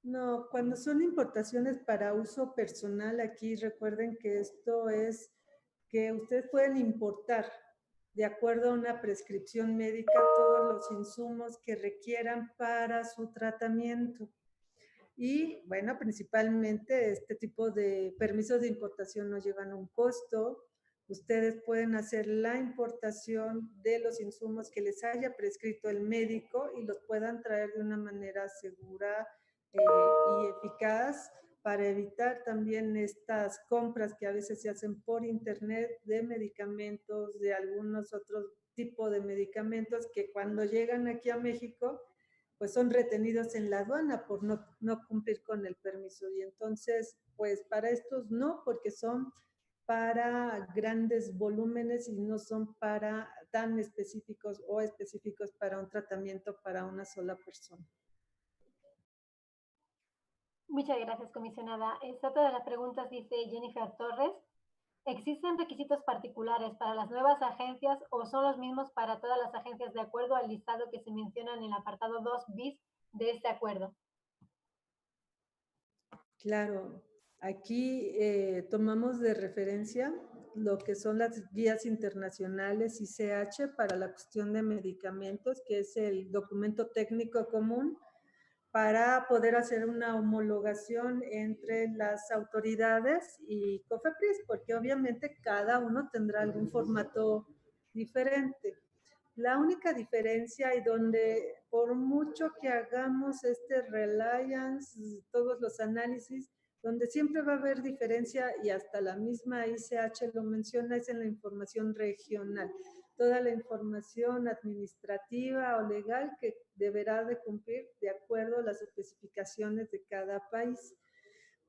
No, cuando son importaciones para uso personal, aquí recuerden que esto es que ustedes pueden importar de acuerdo a una prescripción médica todos los insumos que requieran para su tratamiento. Y bueno, principalmente este tipo de permisos de importación no llevan un costo. Ustedes pueden hacer la importación de los insumos que les haya prescrito el médico y los puedan traer de una manera segura y eficaz para evitar también estas compras que a veces se hacen por internet de medicamentos, de algunos otros tipos de medicamentos que cuando llegan aquí a México, pues son retenidos en la aduana por no cumplir con el permiso. Y entonces, pues para estos no, porque son para grandes volúmenes y no son para tan específicos o específicos para un tratamiento para una sola persona. Muchas gracias, comisionada. Otra de las preguntas dice Jennifer Torres. ¿Existen requisitos particulares para las nuevas agencias o son los mismos para todas las agencias de acuerdo al listado que se menciona en el apartado 2 bis de este acuerdo? Claro, aquí tomamos de referencia lo que son las guías internacionales ICH para la cuestión de medicamentos, que es el documento técnico común para poder hacer una homologación entre las autoridades y COFEPRIS, porque obviamente cada uno tendrá algún formato diferente. La única diferencia y donde por mucho que hagamos este reliance, todos los análisis, donde siempre va a haber diferencia y hasta la misma ICH lo menciona, es en la información regional. Toda la información administrativa o legal que deberá de cumplir de acuerdo a las especificaciones de cada país.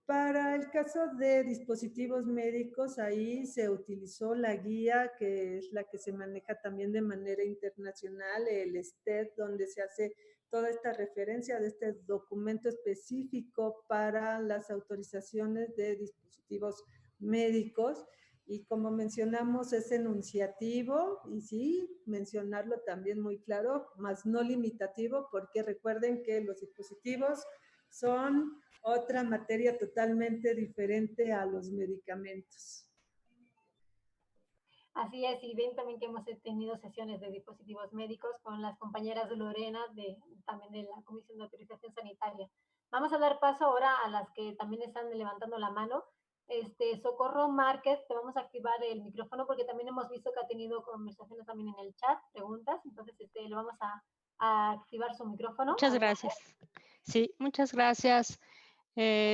Para el caso de dispositivos médicos, ahí se utilizó la guía que es la que se maneja también de manera internacional, el STED, donde se hace toda esta referencia de este documento específico para las autorizaciones de dispositivos médicos. y como mencionamos es enunciativo y sí, mencionarlo también muy claro, más no limitativo, porque recuerden que los dispositivos son otra materia totalmente diferente a los medicamentos. Así es, y ven también que hemos tenido sesiones de dispositivos médicos con las compañeras de Lorena, también de la Comisión de Autorización Sanitaria. Vamos a dar paso ahora a las que también están levantando la mano. Socorro Márquez, te vamos a activar el micrófono porque también hemos visto que ha tenido conversaciones también en el chat, preguntas, entonces le vamos a activar su micrófono. Muchas gracias. Sí, muchas gracias.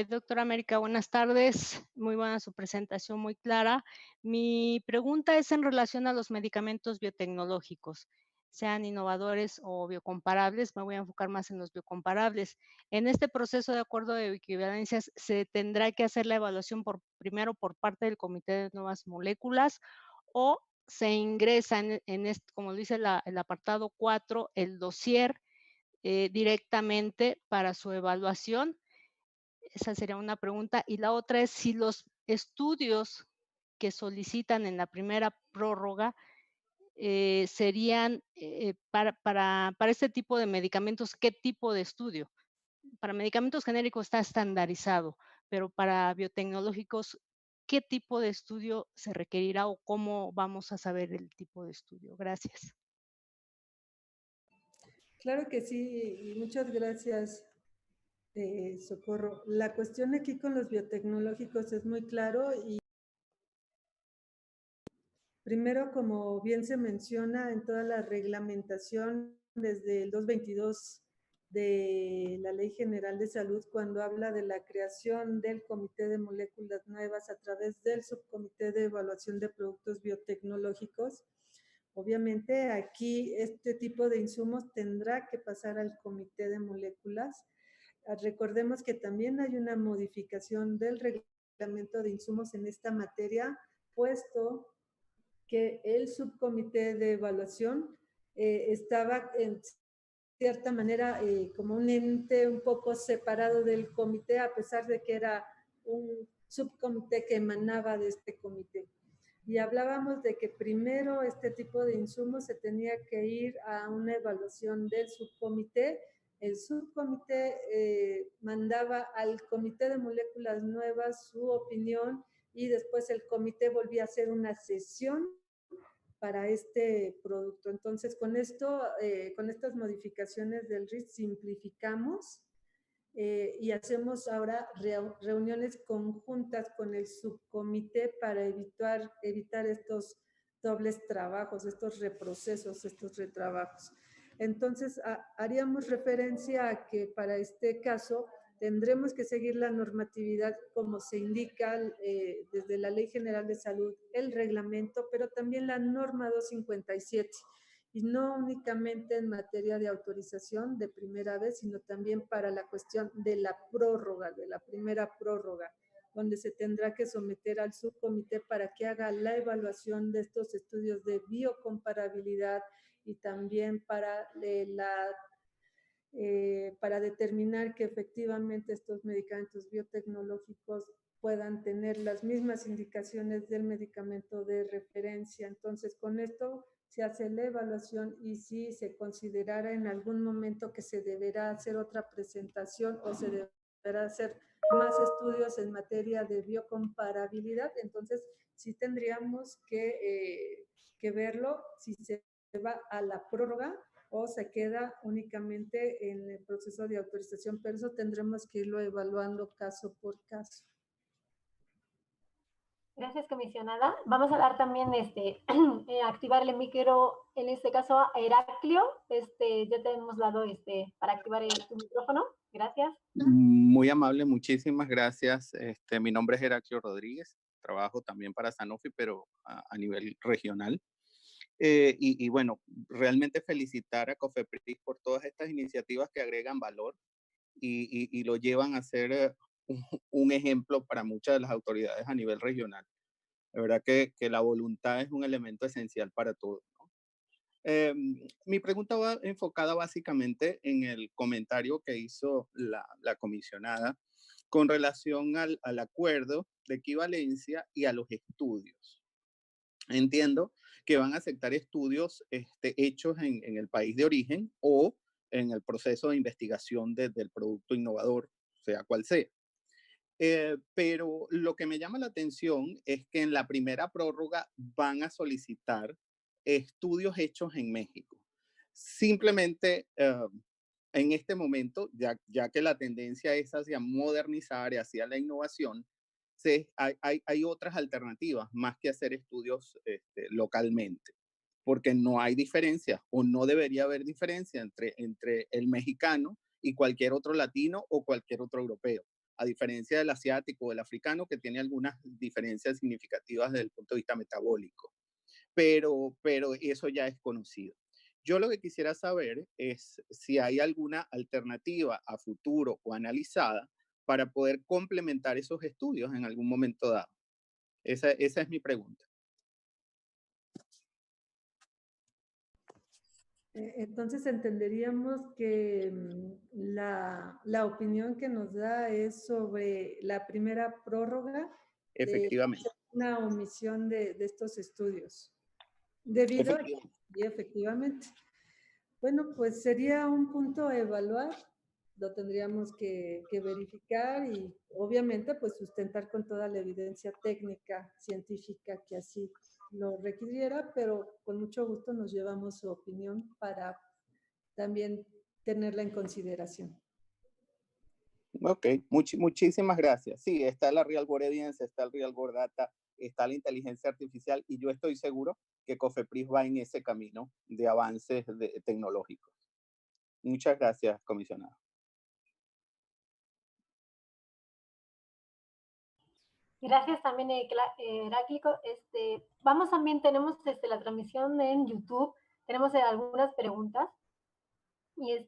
Doctora América, buenas tardes. Muy buena su presentación, muy clara. Mi pregunta es en relación a los medicamentos biotecnológicos, sean innovadores o biocomparables. Me voy a enfocar más en los biocomparables. En este proceso de acuerdo de equivalencias, ¿se tendrá que hacer la evaluación primero por parte del Comité de Nuevas Moléculas o se ingresa como dice el apartado 4, el dossier directamente para su evaluación? Esa sería una pregunta. Y la otra es si los estudios que solicitan en la primera prórroga serían para este tipo de medicamentos, ¿qué tipo de estudio? Para medicamentos genéricos está estandarizado, pero para biotecnológicos, ¿qué tipo de estudio se requerirá o cómo vamos a saber el tipo de estudio? Gracias. Claro que sí, y muchas gracias, Socorro. La cuestión aquí con los biotecnológicos es muy claro y primero, como bien se menciona en toda la reglamentación desde el 222 de la Ley General de Salud, cuando habla de la creación del Comité de Moléculas Nuevas a través del Subcomité de Evaluación de Productos Biotecnológicos, obviamente aquí este tipo de insumos tendrá que pasar al Comité de Moléculas. Recordemos que también hay una modificación del reglamento de insumos en esta materia, puesto que el subcomité de evaluación estaba en cierta manera como un ente un poco separado del comité, a pesar de que era un subcomité que emanaba de este comité. Y hablábamos de que primero este tipo de insumos se tenía que ir a una evaluación del subcomité. El subcomité mandaba al comité de moléculas nuevas su opinión y después el comité volvía a hacer una sesión para este producto. Entonces, con esto, con estas modificaciones del RIS, simplificamos y hacemos ahora reuniones conjuntas con el subcomité para evitar estos dobles trabajos, estos reprocesos, estos retrabajos. Entonces, haríamos referencia a que para este caso tendremos que seguir la normatividad como se indica desde la Ley General de Salud, el reglamento, pero también la norma 257, y no únicamente en materia de autorización de primera vez, sino también para la cuestión de la prórroga, de la primera prórroga, donde se tendrá que someter al subcomité para que haga la evaluación de estos estudios de biocomparabilidad y también para determinar que efectivamente estos medicamentos biotecnológicos puedan tener las mismas indicaciones del medicamento de referencia. Entonces, con esto se hace la evaluación y si se considerara en algún momento que se deberá hacer otra presentación o se deberá hacer más estudios en materia de biocomparabilidad, entonces sí tendríamos que verlo si se va a la prórroga o se queda únicamente en el proceso de autorización, pero eso tendremos que irlo evaluando caso por caso. Gracias, comisionada. Vamos a dar también, activar el micro, en este caso a Heraclio. Ya te hemos dado para activar tu micrófono. Gracias. Muy amable, muchísimas gracias. Mi nombre es Heraclio Rodríguez. Trabajo también para Sanofi, pero a nivel regional. Y bueno, realmente felicitar a COFEPRIS por todas estas iniciativas que agregan valor y lo llevan a ser un ejemplo para muchas de las autoridades a nivel regional. La verdad que la voluntad es un elemento esencial para todo, ¿no? Mi pregunta va enfocada básicamente en el comentario que hizo la comisionada con relación al acuerdo de equivalencia y a los estudios. entiendo que van a aceptar estudios hechos en el país de origen o en el proceso de investigación del producto innovador, sea cual sea. Pero lo que me llama la atención es que en la primera prórroga van a solicitar estudios hechos en México. Simplemente en este momento, ya que la tendencia es hacia modernizar y hacia la innovación, hay otras alternativas más que hacer estudios localmente, porque no hay diferencia o no debería haber diferencia entre el mexicano y cualquier otro latino o cualquier otro europeo, a diferencia del asiático o del africano, que tiene algunas diferencias significativas desde el punto de vista metabólico, pero eso ya es conocido. Yo lo que quisiera saber es si hay alguna alternativa a futuro o analizada para poder complementar esos estudios en algún momento dado. Esa es mi pregunta. Entonces entenderíamos que la opinión que nos da es sobre la primera prórroga Efectivamente. de una omisión de estos estudios. Debido a, y efectivamente. Bueno, pues sería un punto a evaluar, lo tendríamos que verificar y obviamente pues sustentar con toda la evidencia técnica, científica que así lo requiriera, pero con mucho gusto nos llevamos su opinión para también tenerla en consideración. Ok, muchísimas gracias. Sí, está la Real World Evidence, está el Real World Data, está la inteligencia artificial y yo estoy seguro que COFEPRIS va en ese camino de avances tecnológicos. Muchas gracias, comisionado. Gracias también, Heráclito. Vamos también, tenemos la transmisión en YouTube, tenemos algunas preguntas. Y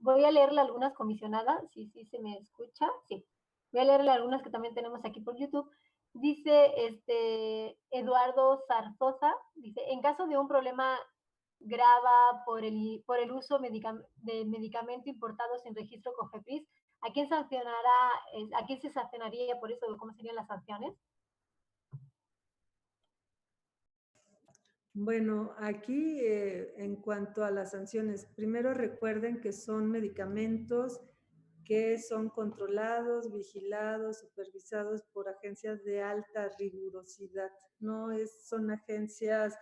voy a leerle algunas comisionadas, si se me escucha, sí. Voy a leerle algunas que también tenemos aquí por YouTube. Dice Eduardo Zarzosa, dice, en caso de un problema grave por el uso de medicamento importado sin registro COFEPRIS, ¿a quién sancionará, a quién se sancionaría por eso? ¿Cómo serían las sanciones? Bueno, aquí en cuanto a las sanciones, primero recuerden que son medicamentos que son controlados, vigilados, supervisados por agencias de alta rigurosidad. No son agencias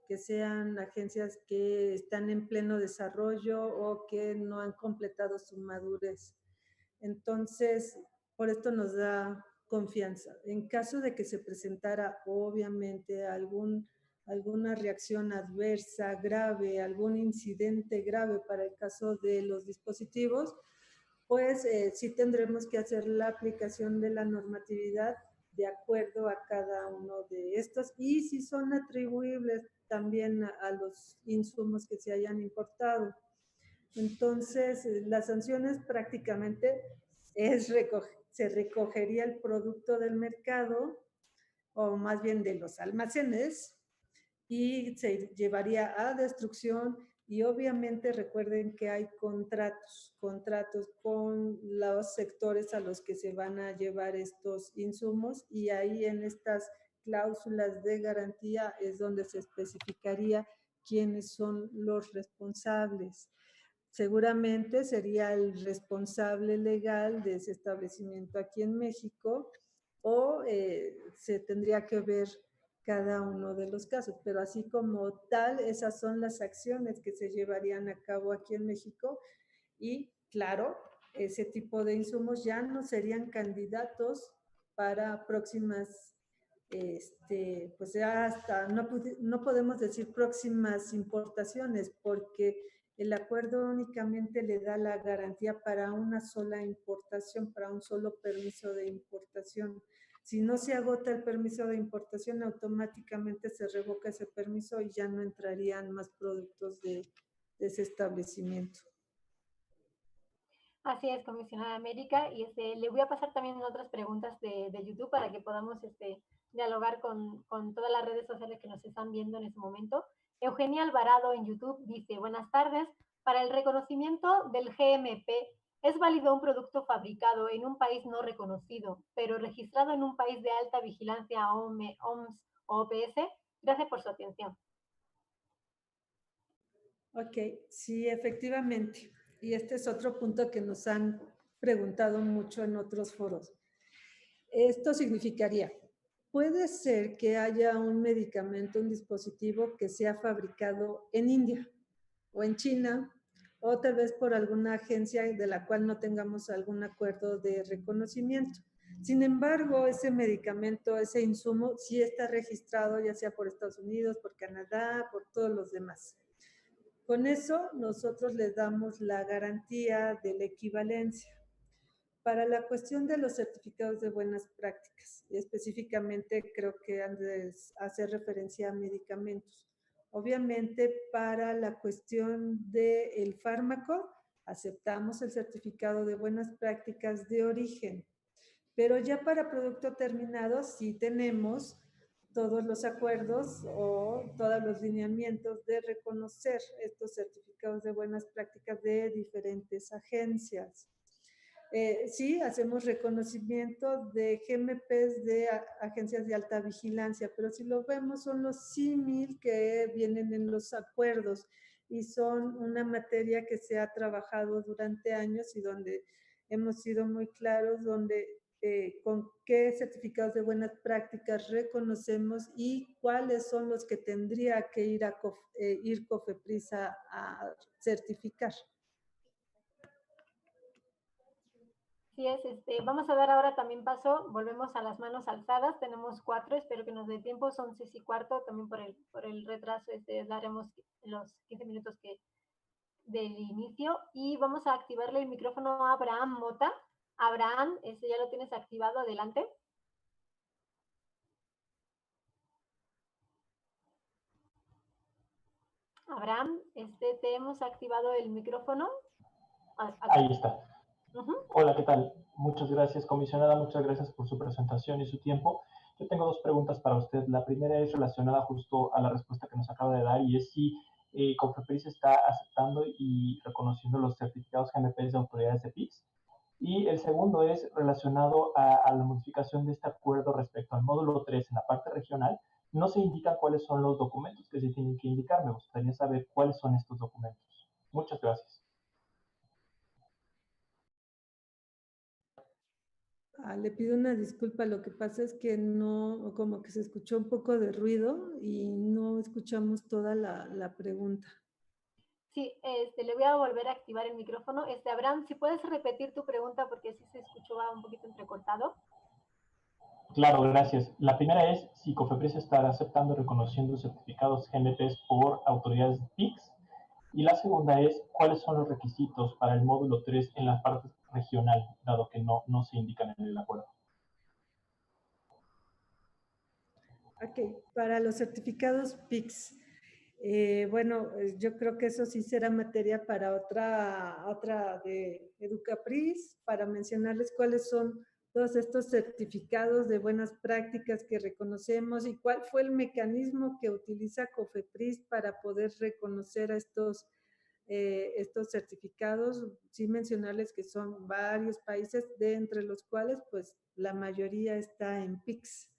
que sean agencias que están en pleno desarrollo o que no han completado su madurez. Entonces, por esto nos da confianza. En caso de que se presentara, obviamente, alguna reacción adversa grave, algún incidente grave para el caso de los dispositivos, pues sí tendremos que hacer la aplicación de la normatividad de acuerdo a cada uno de estos y si son atribuibles también a los insumos que se hayan importado. Entonces, las sanciones prácticamente se recogería el producto del mercado o más bien de los almacenes y se llevaría a destrucción y obviamente recuerden que hay contratos con los sectores a los que se van a llevar estos insumos y ahí en estas cláusulas de garantía es donde se especificaría quiénes son los responsables. Seguramente sería el responsable legal de ese establecimiento aquí en México o se tendría que ver cada uno de los casos, pero así como tal, esas son las acciones que se llevarían a cabo aquí en México y claro, ese tipo de insumos ya no serían candidatos para próximas, pues ya hasta, no podemos decir próximas importaciones porque el acuerdo únicamente le da la garantía para una sola importación, para un solo permiso de importación. Si no se agota el permiso de importación, automáticamente se revoca ese permiso y ya no entrarían más productos de ese establecimiento. Así es, comisionada América. Y le voy a pasar también otras preguntas de YouTube para que podamos dialogar con todas las redes sociales que nos están viendo en este momento. Eugenia Alvarado en YouTube dice, buenas tardes. Para el reconocimiento del GMP, ¿es válido un producto fabricado en un país no reconocido, pero registrado en un país de alta vigilancia OMS o OPS? Gracias por su atención. Ok, sí, efectivamente. Y este es otro punto que nos han preguntado mucho en otros foros. Esto significaría, puede ser que haya un medicamento, un dispositivo que sea fabricado en India o en China, o tal vez por alguna agencia de la cual no tengamos algún acuerdo de reconocimiento. Sin embargo, ese medicamento, ese insumo, sí está registrado, ya sea por Estados Unidos, por Canadá, por todos los demás. Con eso, nosotros les damos la garantía de la equivalencia. Para la cuestión de los certificados de buenas prácticas, y específicamente creo que han de hacer referencia a medicamentos. Obviamente, para la cuestión del fármaco, aceptamos el certificado de buenas prácticas de origen, pero ya para producto terminado sí tenemos todos los acuerdos o todos los lineamientos de reconocer estos certificados de buenas prácticas de diferentes agencias. Sí, hacemos reconocimiento de GMPs de agencias de alta vigilancia, pero si lo vemos son los símil que vienen en los acuerdos y son una materia que se ha trabajado durante años y donde hemos sido muy claros, donde con qué certificados de buenas prácticas reconocemos y cuáles son los que tendría que ir COFEPRIS a certificar. Así es, vamos a dar ahora también paso, volvemos a las manos alzadas, tenemos 4, espero que nos dé tiempo, son 6:15, también por el retraso daremos los 15 minutos del inicio, y vamos a activarle el micrófono a Abraham Mota. Abraham, ya lo tienes activado, adelante. Abraham, te hemos activado el micrófono. Ahí está. Hola, ¿qué tal? Muchas gracias, comisionada. Muchas gracias por su presentación y su tiempo. Yo tengo 2 preguntas para usted. La primera es relacionada justo a la respuesta que nos acaba de dar y es si COFEPRIS está aceptando y reconociendo los certificados GMP de autoridades de PICS. Y el segundo es relacionado a la modificación de este acuerdo respecto al módulo 3 en la parte regional. No se indican cuáles son los documentos que se tienen que indicar. Me gustaría saber cuáles son estos documentos. Muchas gracias. Le pido una disculpa, lo que pasa es que no, como que se escuchó un poco de ruido y no escuchamos toda la pregunta. Sí, le voy a volver a activar el micrófono. Abraham, si puedes repetir tu pregunta porque sí se escuchó un poquito entrecortado. Claro, gracias. La primera es si COFEPRIS está aceptando y reconociendo certificados GMPs por autoridades PICS. Y la segunda es cuáles son los requisitos para el módulo 3 en la parte regional, dado que no se indican en el acuerdo. Ok, para los certificados PICS. Bueno, yo creo que eso sí será materia para otra de Educapris, para mencionarles cuáles son todos estos certificados de buenas prácticas que reconocemos y cuál fue el mecanismo que utiliza COFEPRIS para poder reconocer a estos certificados. Sí mencionarles que son varios países, de entre los cuales pues la mayoría está en PICS.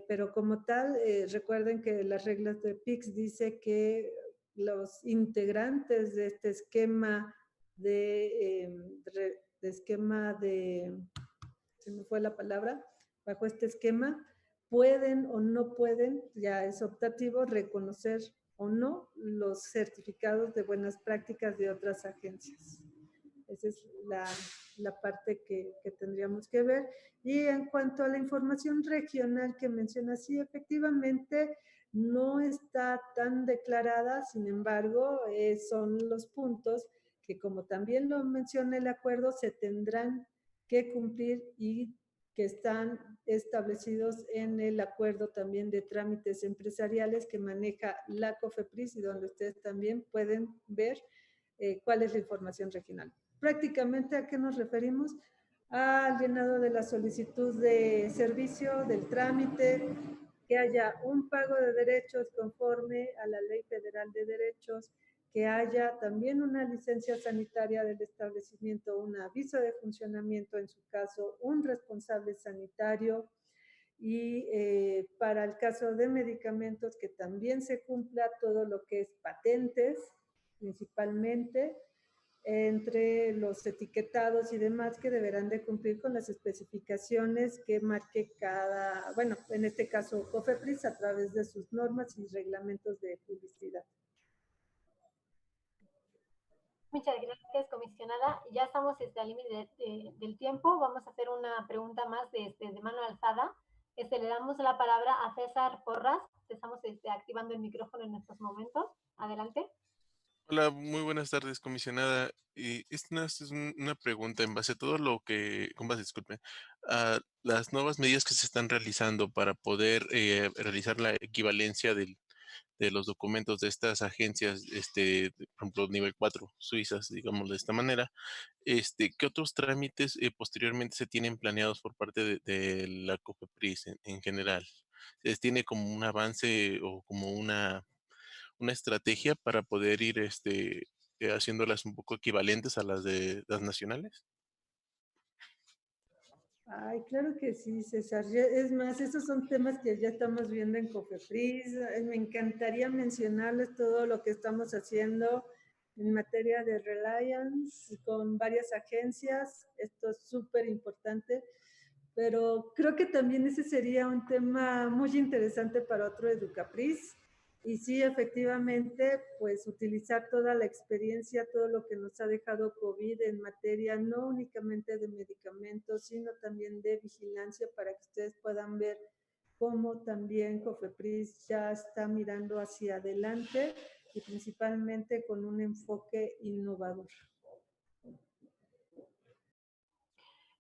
Pero como tal, recuerden que las reglas de PICS dice que los integrantes de este esquema se me fue la palabra, bajo este esquema, pueden o no pueden, ya es optativo, reconocer o no los certificados de buenas prácticas de otras agencias. Esa es la parte que tendríamos que ver. Y en cuanto a la información regional que menciona, sí, efectivamente no está tan declarada, sin embargo, son los puntos que, como también lo menciona el acuerdo, se tendrán que cumplir y que están establecidos en el acuerdo también de trámites empresariales que maneja la COFEPRIS y donde ustedes también pueden ver cuál es la información regional. Prácticamente, ¿a qué nos referimos? Al llenado de la solicitud de servicio, del trámite, que haya un pago de derechos conforme a la Ley Federal de Derechos, que haya también una licencia sanitaria del establecimiento, un aviso de funcionamiento, en su caso, un responsable sanitario, y para el caso de medicamentos que también se cumpla todo lo que es patentes, principalmente, entre los etiquetados y demás que deberán de cumplir con las especificaciones que marque cada, bueno, en este caso COFEPRIS a través de sus normas y reglamentos de publicidad. Muchas gracias, comisionada. Ya estamos al límite del tiempo. Vamos a hacer una pregunta más de mano alzada. Le damos la palabra a César Porras. Estamos activando el micrófono en estos momentos. Adelante. Hola, muy buenas tardes, comisionada. Esta es una pregunta en base a todo lo que, disculpe, a las nuevas medidas que se están realizando para poder realizar la equivalencia de los documentos de estas agencias, por ejemplo, nivel 4 suizas, digamos de esta manera. ¿Qué otros trámites posteriormente se tienen planeados por parte de la COFEPRIS en general? ¿Tiene como un avance o como una estrategia para poder ir haciéndolas un poco equivalentes a las de las nacionales? Ay, claro que sí, César. Es más, esos son temas que ya estamos viendo en COFEPRIS. Me encantaría mencionarles todo lo que estamos haciendo en materia de Reliance con varias agencias. Esto es súper importante, pero creo que también ese sería un tema muy interesante para otro Educapris. Y sí, efectivamente, pues utilizar toda la experiencia, todo lo que nos ha dejado COVID en materia no únicamente de medicamentos, sino también de vigilancia para que ustedes puedan ver cómo también COFEPRIS ya está mirando hacia adelante y principalmente con un enfoque innovador.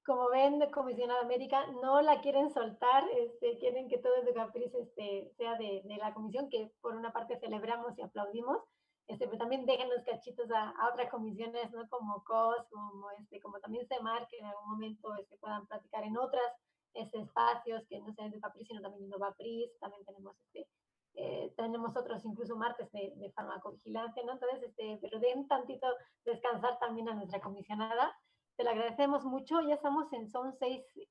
Como ven, Comisionada América, no la quieren soltar, quieren que todo Educapris sea de la comisión, que por una parte celebramos y aplaudimos, pero también dejen los cachitos a otras comisiones, ¿no? Como COS, como también CEMAR, que en algún momento puedan platicar en otras espacios que no sean Educapris, sino también Innovapris, también tenemos otros incluso martes de farmacovigilancia, ¿no? Entonces, pero den tantito descansar también a nuestra comisionada. Te lo agradecemos mucho. Ya estamos son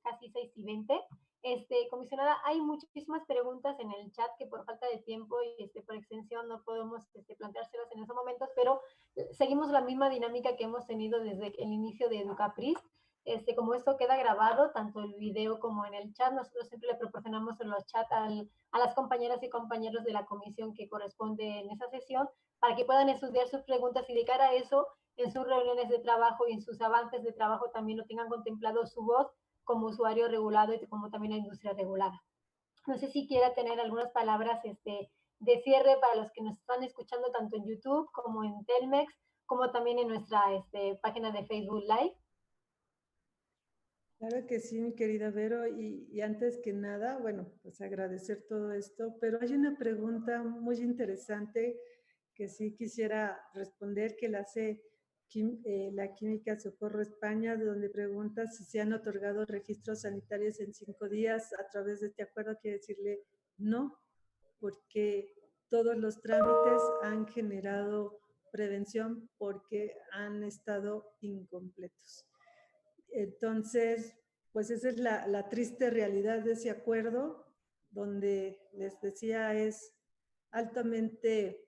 casi 6:20. Comisionada, hay muchísimas preguntas en el chat que por falta de tiempo y por extensión no podemos planteárselas en esos momentos, pero seguimos la misma dinámica que hemos tenido desde el inicio de Educapris. Como esto queda grabado, tanto el video como en el chat, nosotros siempre le proporcionamos en los chats a las compañeras y compañeros de la comisión que corresponde en esa sesión para que puedan estudiar sus preguntas y de cara a eso en sus reuniones de trabajo y en sus avances de trabajo también lo tengan contemplado su voz como usuario regulado y como también la industria regulada. No sé si quiera tener algunas palabras de cierre para los que nos están escuchando tanto en YouTube como en Telmex, como también en nuestra página de Facebook Live. Claro que sí, mi querida Vero, y antes que nada, bueno, pues agradecer todo esto, pero hay una pregunta muy interesante que sí quisiera responder, que la hace la Química Socorro España, donde pregunta si se han otorgado registros sanitarios en 5 días a través de este acuerdo. Quiero decirle no, porque todos los trámites han generado prevención porque han estado incompletos. Entonces, pues esa es la triste realidad de ese acuerdo, donde les decía es altamente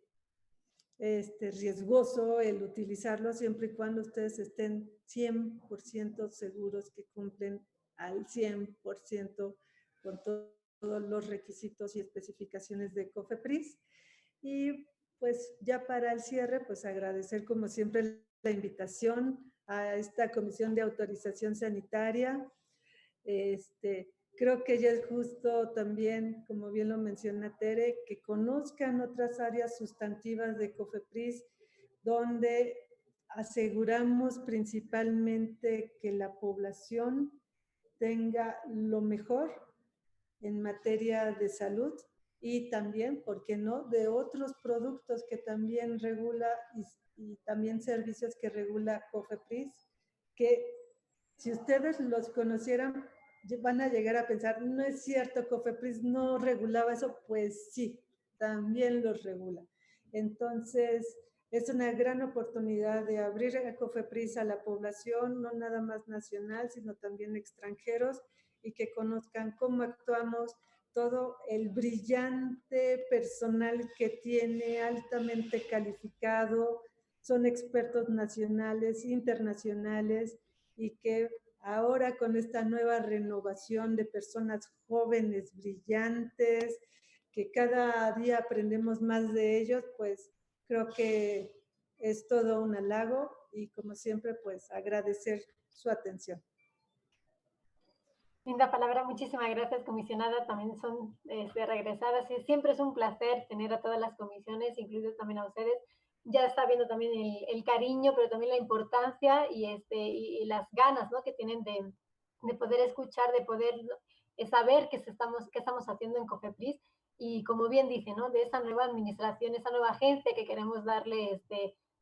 riesgoso el utilizarlo siempre y cuando ustedes estén 100% seguros que cumplen al 100% con todos los requisitos y especificaciones de COFEPRIS. Y pues ya para el cierre, pues agradecer como siempre la invitación a esta Comisión de Autorización Sanitaria. Creo que ya es justo también, como bien lo menciona Tere, que conozcan otras áreas sustantivas de COFEPRIS, donde aseguramos principalmente que la población tenga lo mejor en materia de salud y también, ¿por qué no?, de otros productos que también regula y también servicios que regula COFEPRIS, que si ustedes los conocieran, van a llegar a pensar, no es cierto, COFEPRIS no regulaba eso, pues sí, también los regula. Entonces, Es una gran oportunidad de abrir a COFEPRIS a la población, no nada más nacional, sino también extranjeros, y que conozcan cómo actuamos, todo el brillante personal que tiene, altamente calificado, son expertos nacionales, internacionales, y que ahora con esta nueva renovación de personas jóvenes, brillantes, que cada día aprendemos más de ellos, pues creo que es todo un halago y como siempre, pues agradecer su atención. Linda palabra, muchísimas gracias, comisionada. También son regresadas y siempre es un placer tener a todas las comisiones, incluidos también a ustedes. Ya está viendo también el cariño, pero también la importancia y las ganas, ¿no?, que tienen de poder escuchar, de poder saber qué estamos haciendo en COFEPRIS. Y como bien dice, ¿no?, de esa nueva administración, esa nueva agencia que queremos darle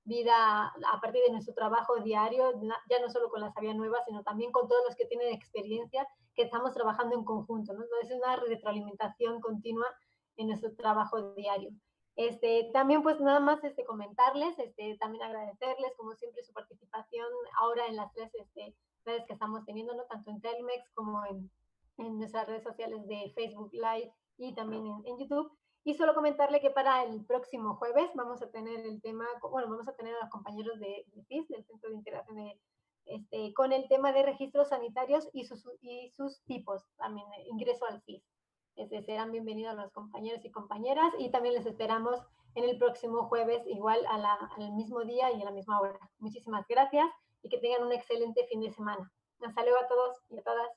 vida a partir de nuestro trabajo diario, ya no solo con la Sabia Nueva, sino también con todos los que tienen experiencia, que estamos trabajando en conjunto, ¿no? Entonces, es una retroalimentación continua en nuestro trabajo diario. También, pues, nada más comentarles, también agradecerles, como siempre, su participación ahora en las tres redes que estamos teniendo, ¿no?, tanto en Telmex como en nuestras redes sociales de Facebook Live y también en YouTube. Y solo comentarle que para el próximo jueves vamos a tener el tema, bueno, vamos a tener a los compañeros de FIS, del Centro de Integración con el tema de registros sanitarios y sus tipos, también ingreso al FIS. Serán bienvenidos los compañeros y compañeras y también les esperamos en el próximo jueves, igual al mismo día y a la misma hora. Muchísimas gracias y que tengan un excelente fin de semana. Hasta luego a todos y a todas.